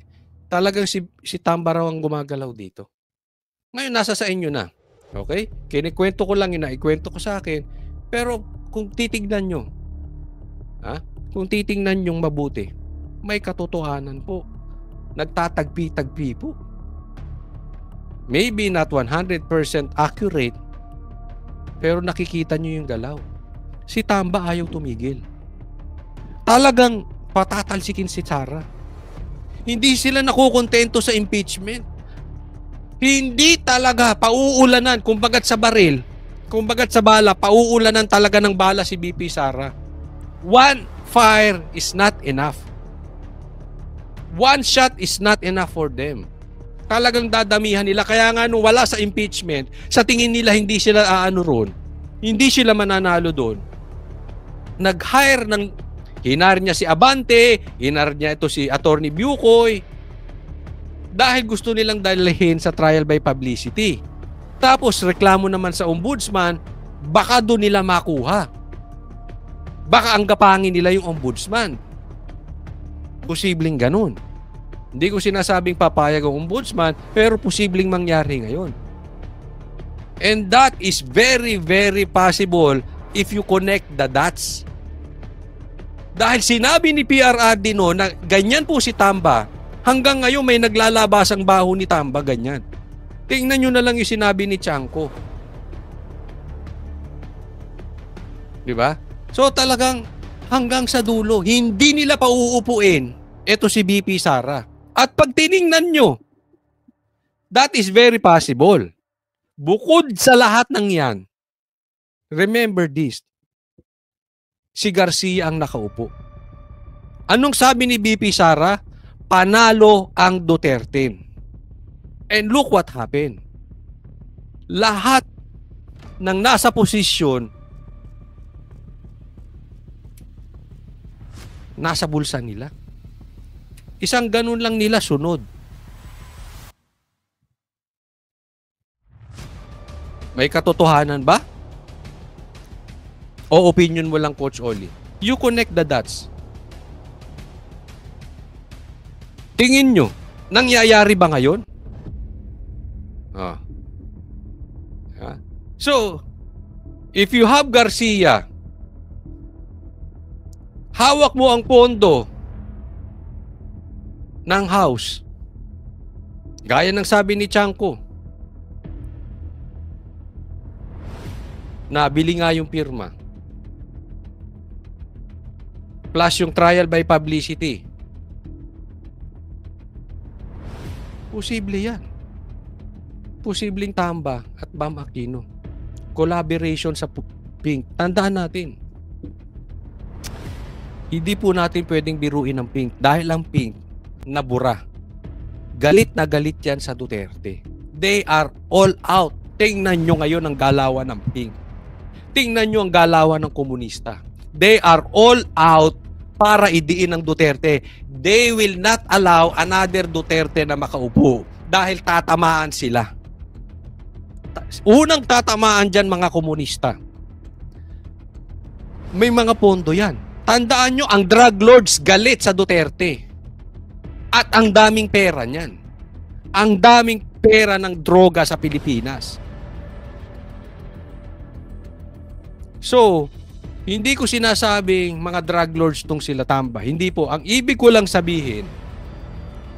Talagang si Tamba raw ang gumagalaw dito. Ngayon, nasa sa inyo na. Okay? Kinikwento ko lang yun na, ikwento ko sa akin. Pero kung titignan nyo, kung titingnan nyong mabuti, may katotohanan po. Nagtatagpi-tagpi po. Maybe not 100% accurate, pero nakikita nyo yung galaw. Si Tamba ayaw tumigil. Talagang patatalsikin si Sara. Hindi sila nakukontento sa impeachment. Hindi talaga pauulanan, kumbagat sa baril, kumbagat sa bala, pauulanan talaga ng bala si BP Sara. One fire is not enough. One shot is not enough for them. Talagang dadamihan nila. Kaya nga nung wala sa impeachment, sa tingin nila hindi sila ron. Hindi sila mananalo doon. Nag-hire ng, hinar niya si Abante, hinar niya ito si Attorney Bucoy, dahil gusto nilang dalhin sa trial by publicity. Tapos reklamo naman sa ombudsman, baka doon nila makuha. Baka ang gapangin nila yung ombudsman. Posibleng ganun. Hindi ko sinasabing papayag ang ombudsman, pero posibleng mangyari ngayon. And that is very, very possible if you connect the dots. Dahil sinabi ni PRRD no na ganyan po si Tamba, hanggang ngayon may naglalabasang baho ni Tamba, ganyan. Tingnan nyo na lang yung sinabi ni Chanco. Diba? So talagang hanggang sa dulo, hindi nila pauupuin ito si BP Sara. At pag tiningnan nyo, that is very possible. Bukod sa lahat ng yan, remember this, si Garcia ang nakaupo. Anong sabi ni BP Sara? Panalo ang Duterte. And look what happened. Lahat ng nasa posisyon, nasa bulsa nila. Isang ganun lang nila sunod. May katotohanan ba? O opinion mo lang, Coach Oli? You connect the dots. Tingin nyo, nangyayari ba ngayon? Ah. Yeah. So, if you have Garcia, hawak mo ang pondo ng house. Gaya ng sabi ni Chanco. Nabili nga yung pirma. Plus yung trial by publicity. Posible yan. Posibleng Tamba at Bam Aquino. Collaboration sa Pink. Tandaan natin. Hindi po natin pwedeng biruin ang Pink dahil ang Pink nabura. Galit na galit yan sa Duterte. They are all out. Tingnan nyo ngayon ang galawan ng Pink. Tingnan nyo ang galawan ng komunista. They are all out para idiin ng Duterte. They will not allow another Duterte na makaupo dahil tatamaan sila. Unang tatamaan dyan mga komunista. May mga pondo yan. Tandaan nyo, ang drug lords galit sa Duterte. At ang daming pera niyan. Ang daming pera ng droga sa Pilipinas. So, hindi ko sinasabing mga drug lords tong sila Tamba. Hindi po. Ang ibig ko lang sabihin,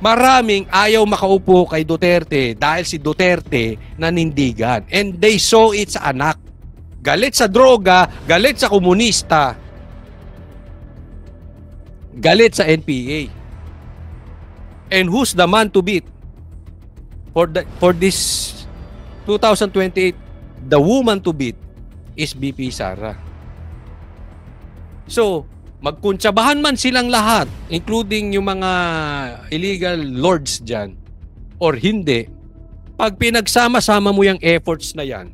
maraming ayaw makaupo kay Duterte dahil si Duterte nanindigan. And they saw it sa anak. Galit sa droga, galit sa komunista, galit sa NPA. And who's the man to beat for this 2028? The woman to beat is BP Sara. So, magkuntsabahan man silang lahat, including yung mga illegal lords dyan, or hindi, pag pinagsama-sama mo yung efforts na yan,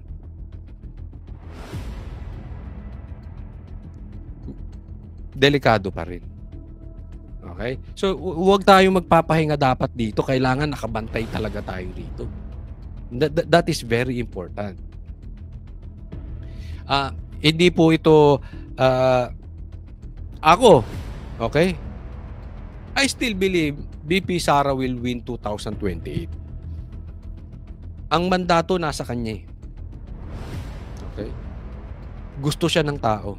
delikado pa rin. Okay? So, huwag tayong magpapahinga dapat dito. Kailangan nakabantay talaga tayo dito. That is very important. Hindi po ito ako, okay? I still believe BP Sara will win 2028. Ang mandato nasa kanya. Okay? Gusto siya ng tao.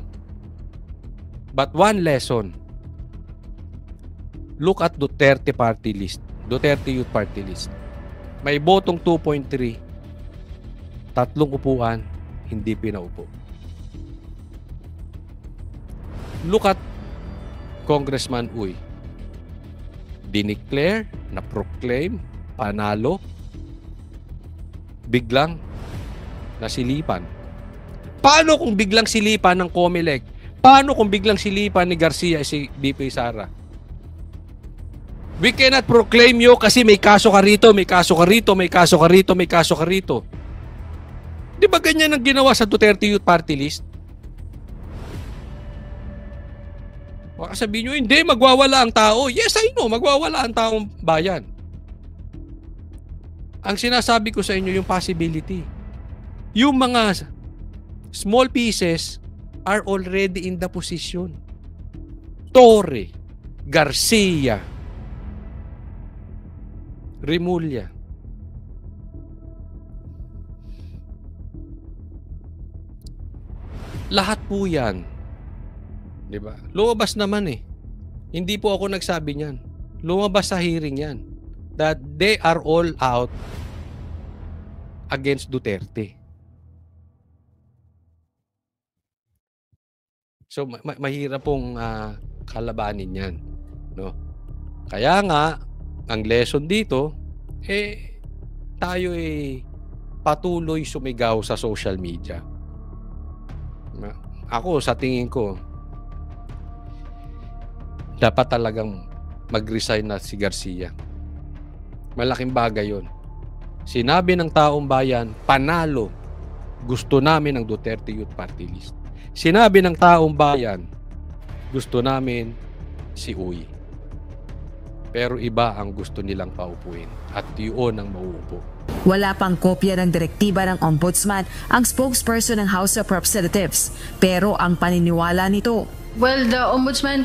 But one lesson, look at Duterte party list, Duterte Youth Party List. May botong 2.3, 3 upuan, hindi pinaupo. Look at Congressman Uy. Dineclare, na-proclaim, panalo, biglang nasilipan. Paano kung biglang silipan ng COMELEC? Paano kung biglang silipan ni Garcia si BP Sara? We cannot proclaim you kasi may kaso ka rito, may kaso ka rito, may kaso ka rito, may kaso ka rito. Di ba ganyan ang ginawa sa Duterte Youth Party List? Baka sabihin nyo, hindi, magwawala ang tao. Yes, I know, magwawala ang taong bayan. Ang sinasabi ko sa inyo, yung possibility. Yung mga small pieces are already in the position. Torre, Garcia, Remulla. Lahat po yan Di ba? Lumabas naman eh. Hindi po ako nagsabi niyan. Lumabas sa hearing yan. That they are all out against Duterte. So mahirap pong kalabanin yan, no? Kaya nga ang lesson dito tayo patuloy sumigaw sa social media. Ako sa tingin ko dapat talagang mag-resign na si Garcia. Malaking bagay 'yon. Sinabi ng taong bayan, panalo. Gusto namin ang Duterte Youth Party List. Sinabi ng taong bayan, gusto namin si Uy. Pero iba ang gusto nilang paupuin at yun ang mauupo. Wala pang kopya ng direktiba ng Ombudsman ang spokesperson ng House of Representatives. Pero ang paniniwala nito, Well, the Ombudsman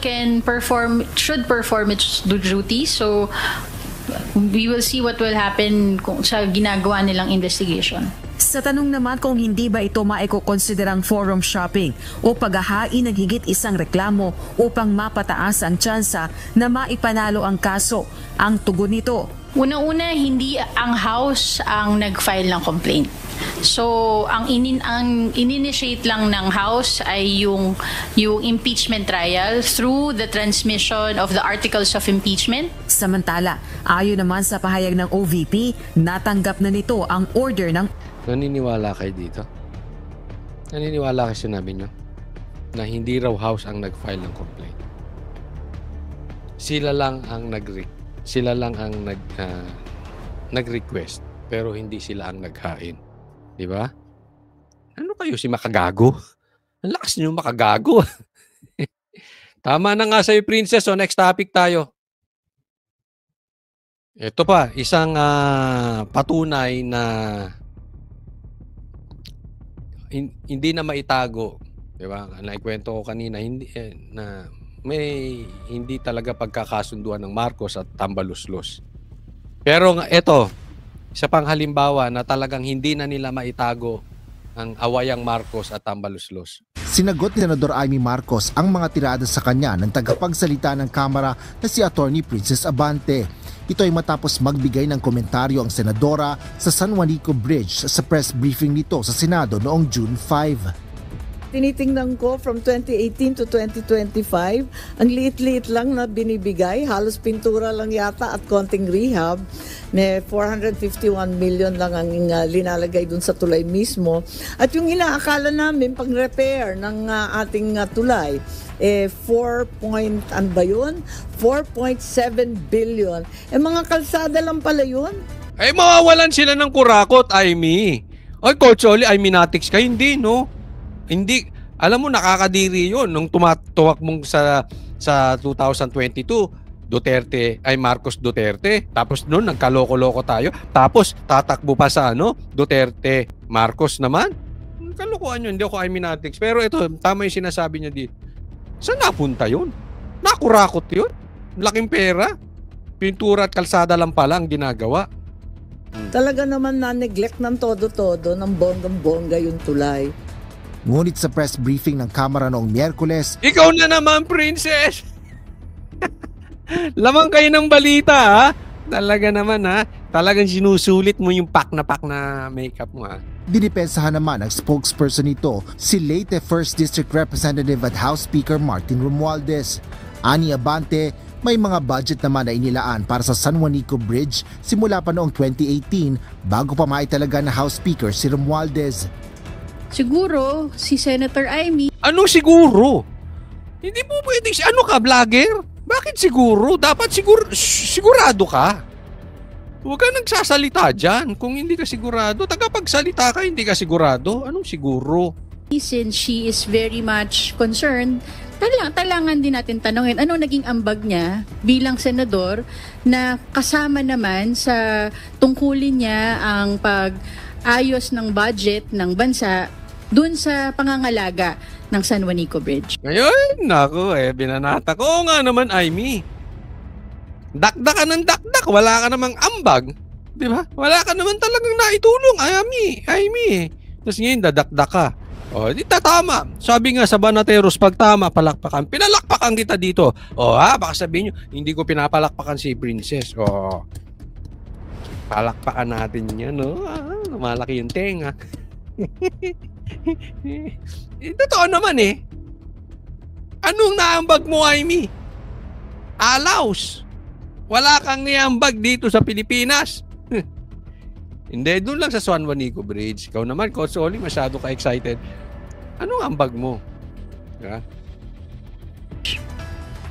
should perform its duty. So, we will see what will happen sa ginagawa nilang investigation. sa tanong naman kung hindi ba ito maiko-considerang forum shopping o paghahain ng higit isang reklamo upang mapataas ang tsansa na maipanalo ang kaso, ang tugon nito, Una-una, hindi ang House ang nag-file ng complaint. So, ang in-initiate lang ng House ay yung impeachment trial through the transmission of the articles of impeachment. Samantala, ayon naman sa pahayag ng OVP, natanggap na nito ang order ng... Naniniwala kayo dito? Naniniwala kayo sinabi nyo? Na hindi raw House ang nag-file ng complaint. Sila lang ang nag-request pero hindi sila ang naghain. Di ba? Ano kayo, si makagago? Ang lakas niyo makagago. Tama na nga sa'yo, Princess. So, next topic tayo. Ito pa, isang patunay na hindi na maitago. Di ba? Naikwento ko kanina, hindi talaga pagkakasunduan ng Marcos at Tambaluslos. Pero ito, isa pang halimbawa na talagang hindi na nila maitago ang awayang Marcos at Tambaluslos. Sinagot ni Senador Amy Marcos ang mga tirada sa kanya ng tagapagsalita ng Kamara na si Attorney Princess Abante. Ito ay matapos magbigay ng komentaryo ang senadora sa San Juanico Bridge sa press briefing nito sa Senado noong June 5. Tinitingnan ko from 2018 to 2025, ang liit-liit lang na binibigay, halos pintura lang yata at konting rehab. May 451 million lang ang linalagay dun sa tulay mismo. At yung inaakala namin pang-repair ng ating tulay, 4.7 billion. Mga kalsada lang pala yun. Ay, mawawalan sila ng kurakot, Amy. Ay, Coach Oli, Amy Natix ka, hindi, no? Hindi, alam mo, nakakadiri yun nung tumatuwak mong sa 2022, Duterte, ay Marcos Duterte. Tapos noon, nagkaloko-loko tayo. Tapos, tatakbo pa sa Duterte, Marcos naman. Kalokohan yun, hindi ako Amy Natix. Pero ito, tama yung sinasabi niya dito. Saan napunta yun? Nakurakot yun? Laking pera. Pintura at kalsada lang pala ang ginagawa. Talaga naman na-neglect ng todo-todo ng bonggang-bongga yung tulay. Ngunit sa press briefing ng Kamara noong Miyerkules, ikaw na naman, Princess! Lamang kayo ng balita, ha? Talaga naman, ha? Talagang sinusulit mo yung pack na makeup mo, ha? dinipensahan naman ang spokesperson nito, si Leyte 1st District Representative at House Speaker Martin Romualdez. Ani Abante, may mga budget naman na inilaan para sa San Juanico Bridge simula pa noong 2018 bago pa maitalaga na House Speaker si Romualdez. Siguro, si Senator Amy. Ano siguro? Hindi mo pwede. Ano ka, vlogger? Bakit siguro? Dapat sigurado ka. Huwag ka nagsasalita dyan. Kung hindi ka sigurado, tagapagsalita ka, hindi ka sigurado. Anong siguro? Since she is very much concerned, talangan din natin tanongin ano naging ambag niya bilang senador na kasama naman sa tungkulin niya ang pag-ayos ng budget ng bansa dun sa pangangalaga ng San Juanico Bridge. Ngayon, naku binanata ko. Oo nga naman, Amy. Dakdak ka ng dakdak. Wala ka namang ambag. Di ba? Wala ka naman talagang naitulong, Amy. Tapos ngayon, dadakdak ka. O, di tatama. Sabi nga sa Banateros, pag tama, palakpakan. Pinalakpakan kita dito. O ha, baka sabihin nyo, hindi ko pinapalakpakan si Princess. O, palakpakan natin yan, no? Lumalaki yung tenga. Totoo naman eh. Anong naambag mo, Amy? Alaus. Wala kang niambag dito sa Pilipinas. Hindi, doon lang sa San Juanico Bridge. Ikaw naman, Coach Oli, masyado ka excited. Anong ambag mo? Yeah.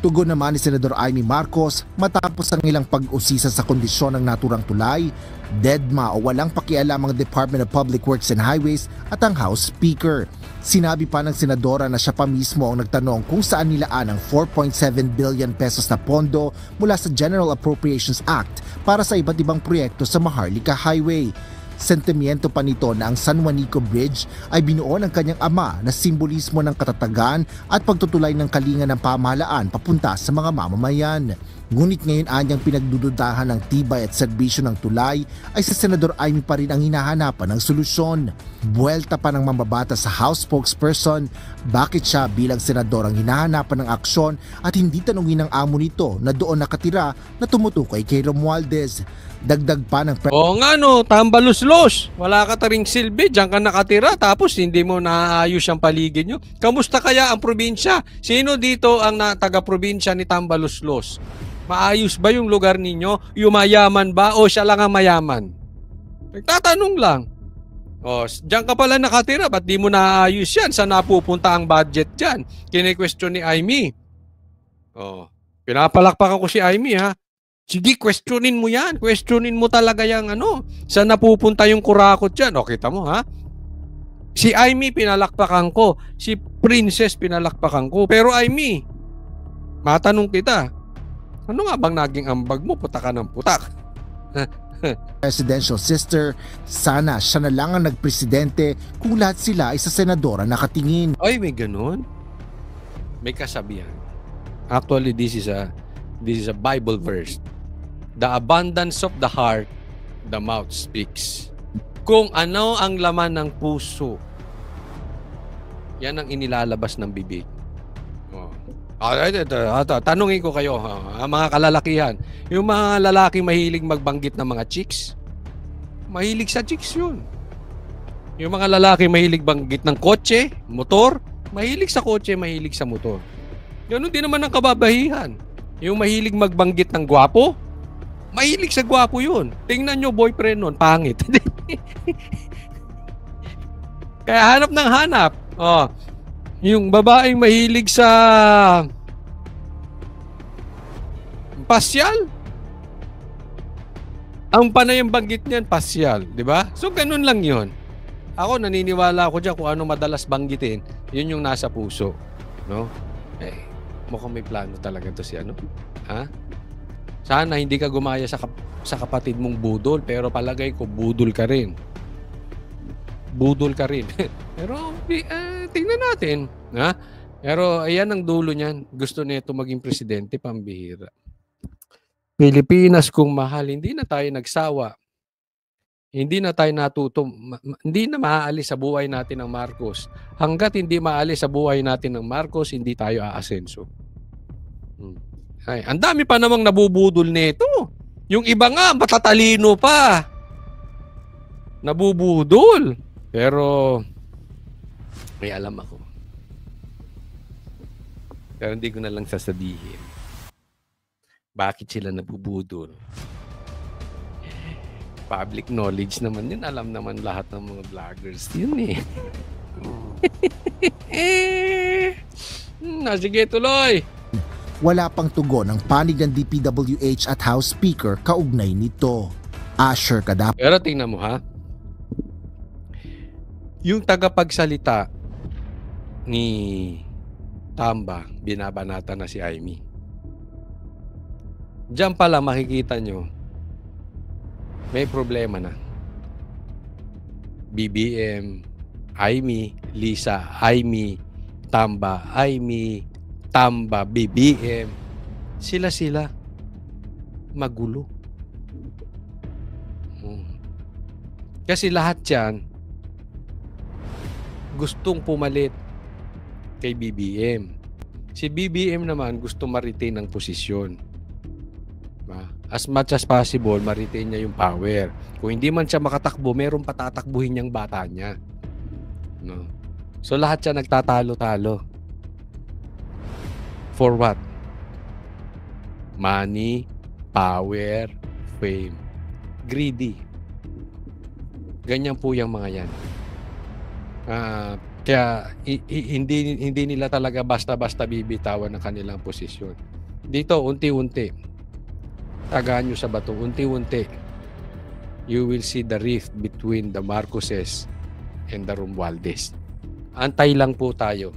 Tugon naman ni Senador Amy Marcos matapos ang ilang pag-usisa sa kondisyon ng naturang tulay, DEDMA o walang pakialam ang Department of Public Works and Highways at ang House Speaker. Sinabi pa ng senadora na siya pa mismo ang nagtanong kung saan nilaan ang 4.7 billion pesos na pondo mula sa General Appropriations Act para sa iba't ibang proyekto sa Maharlika Highway. Sentimiento pa nito na ang San Juanico Bridge ay binuo ng kanyang ama na simbolismo ng katatagan at pagtutulay ng kalinga ng pamahalaan papunta sa mga mamamayan. Ngunit ngayon anyang pinagdududahan ng tibay at serbisyo ng tulay ay sa Senador Amy pa rin ang hinahanapan ng solusyon. Buwelta pa ng mambabata sa House spokesperson bakit siya bilang senador ang hinahanapan ng aksyon at hindi tanungin ng amo nito na doon nakatira na tumutukoy kay Romualdez. Dagdag pa ng Oo nga no, tambaluslos. Wala ka taring silbi, diyan ka nakatira tapos hindi mo naayos ang paligid nyo. Kamusta kaya ang probinsya? Sino dito ang taga-probinsya ni Tambaluslos? Maayos ba yung lugar ninyo? Yumayaman ba o siya lang ang mayaman? Nagtatanong lang. O, diyan ka pala nakatira, ba't di mo naayos yan? Saan napupunta ang budget dyan? Kine-question ni Amy. O, pinapalakpakan ko si Amy ha. Sige, questionin mo yan. Questionin mo talaga yung ano. Saan napupunta yung kurakot dyan? O, kita mo ha. Si Amy pinalakpakan ko. Si Princess pinalakpakan ko. Pero Amy, matanong kita, ano nga bang naging ambag mo? Puta ka ng putak. Presidential sister, sana siya na lang ang nagpresidente kung lahat sila ay sa senadora nakatingin. Ay, may ganun. May kasabihan. Actually, this is a Bible verse. The abundance of the heart, the mouth speaks. Kung ano ang laman ng puso, yan ang inilalabas ng bibig. Oh. Tanungin ko kayo, mga kalalakihan. Yung mga lalaki mahilig magbanggit ng mga chicks, mahilig sa chicks yun. Yung mga lalaki mahilig banggit ng kotse, motor, mahilig sa kotse, mahilig sa motor. Ganun din naman ang kababahihan. Yung mahilig magbanggit ng gwapo, mahilig sa gwapo yun. Tingnan nyo boyfriend nun, pangit. Kaya hanap ng hanap. Oh. Yung babaeng mahilig sa pasyal, ang panayang banggit niyan, pasyal. Diba? So, ganun lang yun. Ako, naniniwala ako dyan kung ano madalas banggitin, yun yung nasa puso. No? Eh, mukhang may plano talaga to si ano. Ha? Sana hindi ka gumaya sa kapatid mong budol, pero palagay ko, budol ka rin. Budol ka rin. Pero, tingnan natin. Ha? Pero, ayan ang dulo niyan. Gusto nito maging presidente, pambihira. Pilipinas kung mahal, hindi na tayo nagsawa. Hindi na tayo natuto. Hindi na maaalis sa buhay natin ng Marcos. Hanggat hindi maalis sa buhay natin ng Marcos, hindi tayo aasenso. Ay, ang dami pa namang nabubudol nito. Yung iba nga, matatalino pa. Nabubudol. Pero, may alam ako. Pero hindi ko na lang sasabihin. Bakit sila nabubudol? Public knowledge naman yun. Alam naman lahat ng mga vloggers yun eh. Sige, tuloy. Wala pang tugon ang panig ng DPWH at House Speaker kaugnay nito. Asher ka dapat. Pero tingnan mo ha. Yung tagapagsalita ni Tamba, binabanata na si Amy. Diyan pala makikita nyo, may problema na. BBM, Amy, Lisa, Amy, Tamba, Amy, Tamba, BBM. Sila magulo. Kasi lahat yan, gustong pumalit kay BBM. Si BBM naman gusto ma-retain ang posisyon. Diba? As much as possible, ma-retain niya yung power. Kung hindi man siya makatakbo, meron patatakbuhin niyang bata niya. No? So lahat siya nagtatalo-talo. For what? Money, power, fame. Greedy. Ganyan po yung mga yan. Kaya hindi nila talaga basta-basta bibitawan ng kanilang posisyon. Dito, unti-unti. Tagaan nyo sa bato. Unti-unti. You will see the rift between the Marcoses and the Romualdez. Antay lang po tayo.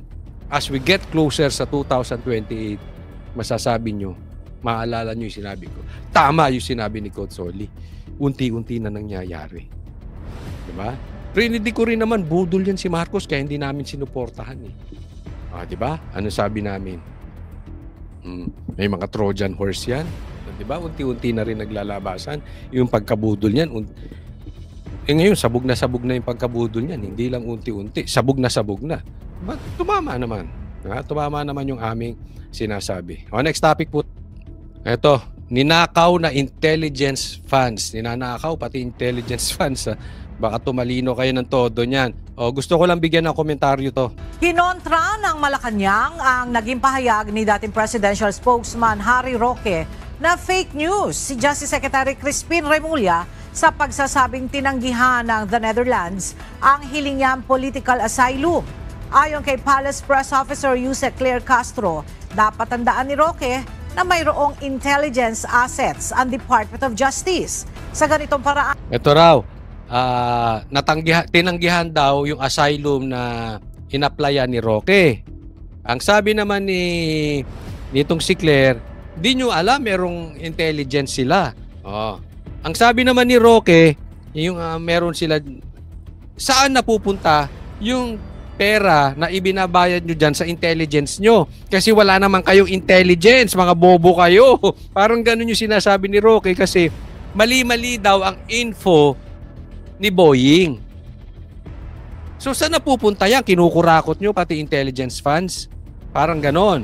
As we get closer sa 2028, masasabi nyo, maalala nyo yung sinabi ko. Tama yung sinabi ni Coach Solly. Unti-unti na nangyayari. Diba? Rinidi ko rin naman, budol yan si Marcos kaya hindi namin sinuportahan eh. Diba? Ano sabi namin? May mga Trojan horse yan. Diba? Unti-unti na rin naglalabasan. Yung pagkabudol yan. Ngayon, sabog na yung pagkabudol yan. Hindi lang unti-unti. Sabog na. But tumama naman. Tumama naman yung aming sinasabi. Next topic po. Ito, ninakaw na intelligence funds. Ninanakaw pati intelligence funds. Baka tumalino kayo ng todo niyan. Gusto ko lang bigyan ng komentaryo to. Kinontra ng Malacanang ang naging pahayag ni dating presidential spokesman Harry Roque na fake news si Justice Secretary Crispin Remulla sa pagsasabing tinanggihan ng the Netherlands ang hiling niyang political asylum. Ayon kay Palace Press Officer Yusek Claire Castro, dapat tandaan ni Roque na mayroong intelligence assets ang Department of Justice. Sa ganitong paraan... Ito raw, tinanggihan daw yung asylum na inaplayan ni Roque. Ang sabi naman nitong si Claire, di nyo alam merong intelligence sila. Ang sabi naman ni Roque, yung meron sila, saan napupunta yung pera na ibinabayad nyo dyan sa intelligence nyo? Kasi wala naman kayong intelligence, mga bobo kayo. Parang ganun yung sinasabi ni Roque kasi mali-mali daw ang info ni Boying. So saan napupunta yan? Kinukurakot nyo pati intelligence funds? Parang ganon.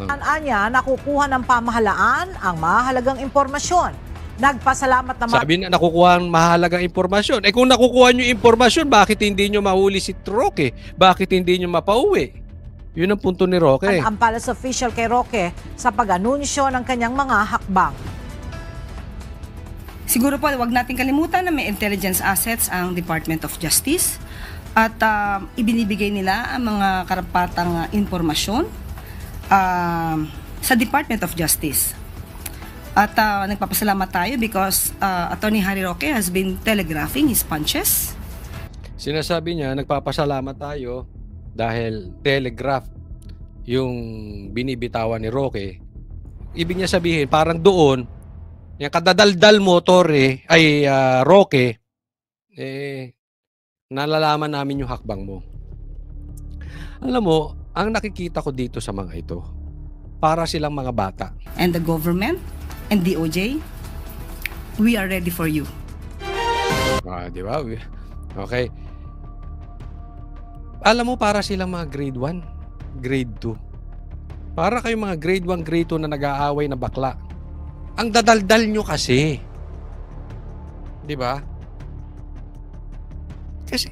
Anya, nakukuha ng pamahalaan ang mahalagang impormasyon. Nagpasalamat naman. Sabi na nakukuha ang mahalagang impormasyon. Kung nakukuha nyo impormasyon, bakit hindi nyo mahuli si Roque? Bakit hindi nyo mapauwi? Yun ang punto ni Roque. Ang palace official kay Roque sa pag-anunsyo ng kanyang mga hakbang. Siguro po, wag natin kalimutan na may intelligence assets ang Department of Justice at ibinibigay nila ang mga karapatang impormasyon sa Department of Justice. At nagpapasalamat tayo because Attorney Harry Roque has been telegraphing his punches. Sinasabi niya, nagpapasalamat tayo dahil telegraph yung binibitawan ni Roque. Ibig niya sabihin, parang doon, yung kadadaldal mo, Roque, nalalaman namin yung hakbang mo. Alam mo, ang nakikita ko dito sa mga ito, para silang mga bata. And the government and DOJ, we are ready for you. Di ba? Okay. Alam mo, para silang mga grade 1, grade 2. Para kayong mga grade 1, grade 2 na nag-aaway na bakla. Ang dadaldal nyo kasi. Di ba? Kasi,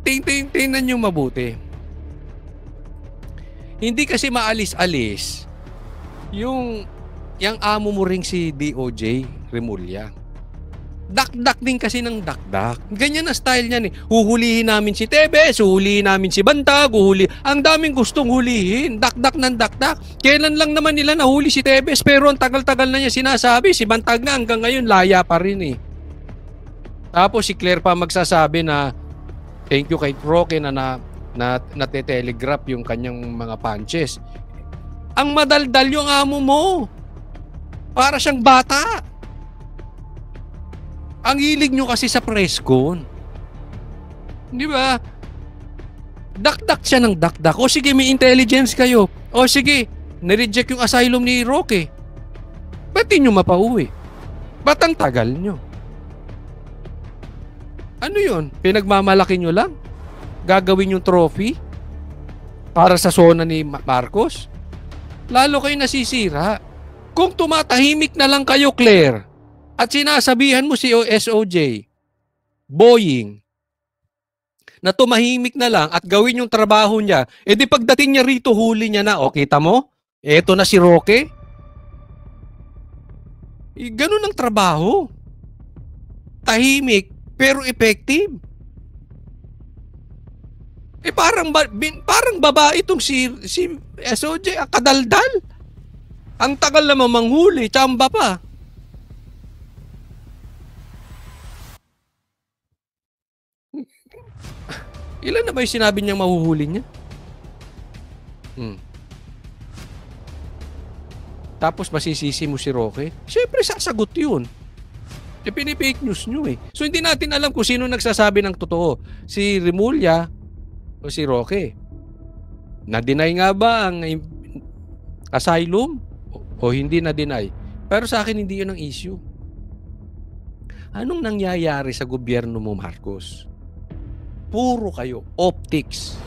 tingnan nyo mabuti. Hindi kasi maalis-alis yung amo mo ring si DOJ, Remulla. Dakdak din kasi ng dakdak. Ganyan na style niyan eh. Huhulihin namin si Tebes, huhulihin namin si Bantag, ang daming gustong hulihin. Dakdak ng dakdak. Kailan lang naman nila nahuli si Tebes pero ang tagal-tagal na niya sinasabi. Si Bantag nga hanggang ngayon laya pa rin eh. Tapos si Claire pa magsasabi na thank you kay Roque na natetelegraph yung kanyang mga punches. Ang madaldal yung amo mo. Para siyang bata. Ang hilig nyo kasi sa press con. Di ba? Dakdak siya ng dakdak. O sige, may intelligence kayo. O sige, nireject yung asylum ni Roque. Ba't di nyo mapauwi? Ba't ang tagal nyo? Ano yun? Pinagmamalaki nyo lang? gagawin yung trophy para sa zona ni Marcos? Lalo kayo nasisira. Kung tumatahimik na lang kayo, Claire, at sinasabihan mo si SOJ, Boying, na tumahimik na lang at gawin yung trabaho niya, di pagdating niya rito, huli niya na. O, kita mo? Eto na si Roque. Ganun ang trabaho. Tahimik, pero effective. Parang babae itong si SOJ, kadaldal. Ang tagal naman manghuli, tsamba pa. Ilan na ba yung sinabi niyang mahuhuli niya? Tapos masisisi mo si Roque? Siyempre sasagot yun. Pinipake news nyo eh. So hindi natin alam kung sino nagsasabi ng totoo. Si Remulla o si Roque. Na-deny nga ba ang asylum? O hindi na-deny? Pero sa akin hindi yun ang issue. Anong nangyayari sa gobyerno mo, Marcos? Puro kayo optics.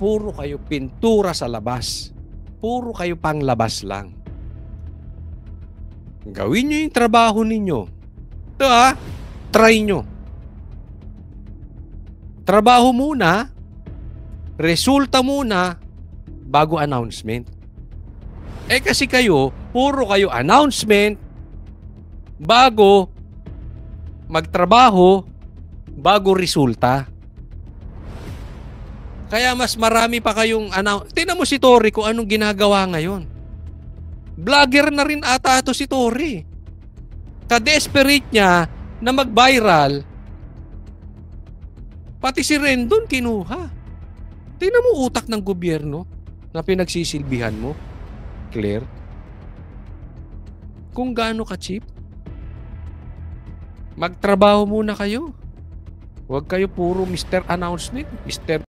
Puro kayo pintura sa labas. Puro kayo panglabas lang. Gawin nyo yung trabaho ninyo. Ito try nyo. Trabaho muna, resulta muna, bago announcement. Kasi kayo, puro kayo announcement, bago magtrabaho, bago resulta. Kaya mas marami pa kayong tingnan mo si Tory kung anong ginagawa ngayon. Vlogger na rin ata ito si Tory. Ka-desperate niya na mag-viral, pati si Rendon kinuha. Tingnan mo utak ng gobyerno na pinagsisilbihan mo, Claire. Kung gaano ka-cheap. Magtrabaho muna kayo. Huwag kayo puro Mr. Announcement, Mr.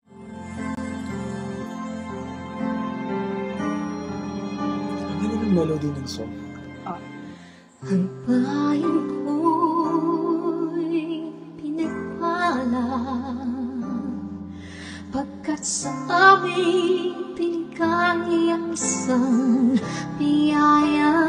Melody ng song. Ang bayan ko'y pinagpala pagkat sa aming pinigay ang isang biyaya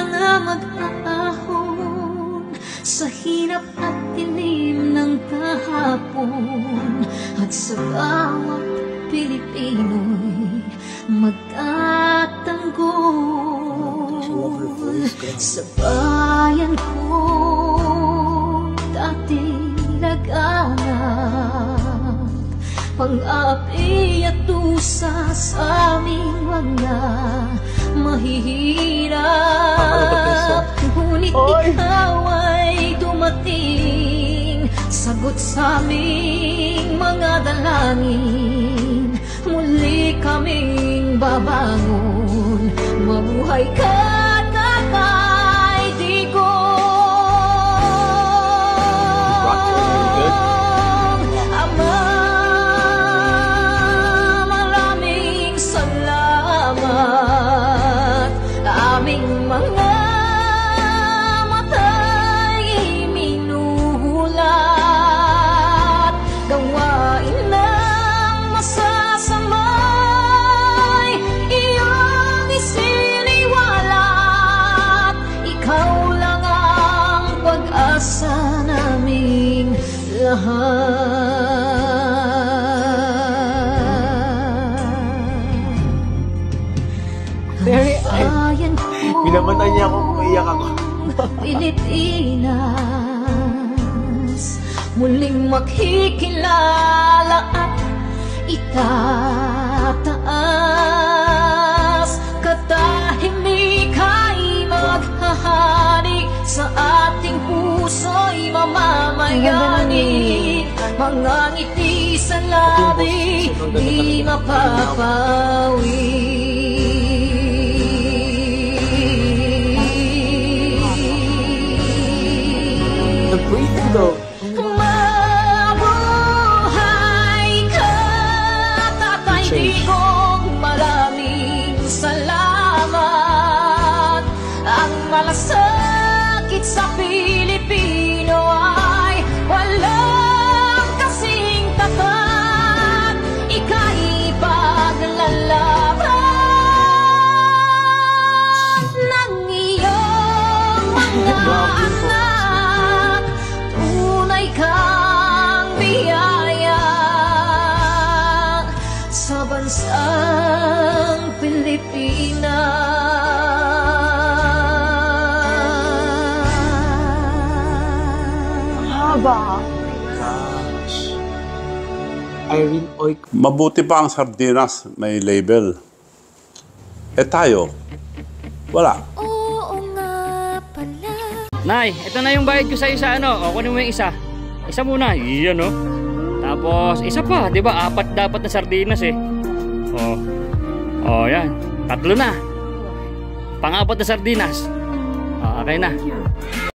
na mag-aahon sa hirap at dilim ng kahapon at sa bawat Pilipino'y magtatanggol sa bayan ko dati laganap pang-api at dusa sa aming mga mahihirap. Ngunit ikaw ay dumating, sagot sa aming mga dalangin. Muli kaming babangon, mabuhay ka na kay Digong. Ama, maraming salamat. Aming mga mata'y minuhulat, gawain ng masasamay iyong isiniwalat. Ikaw lang ang pag-asa naming lahat. Pinamatay niya ako kung iyak ako. Pilipinas, muling makikilala at itataas. Katahimik ay maghahari sa ating puso'y mamamayani. Mga ngiti sa labi di mapapawi. Mabuhay ka, Tatay Digong, maraming salamat. Ang malasakit sa Pilipino ay walang Haba. Gosh. Irene Oik. Mabuti pa ang sardinas, may label. Eh tayo, wala. Nay, ito na yung bayad ko sa isa, ano? O, kunin mo yung isa. Isa muna, iyan, no? Tapos, isa pa, di ba? 4 dapat na sardinas, eh. O, yan. 3 na. Pang-4 na sardinas. O, okay na.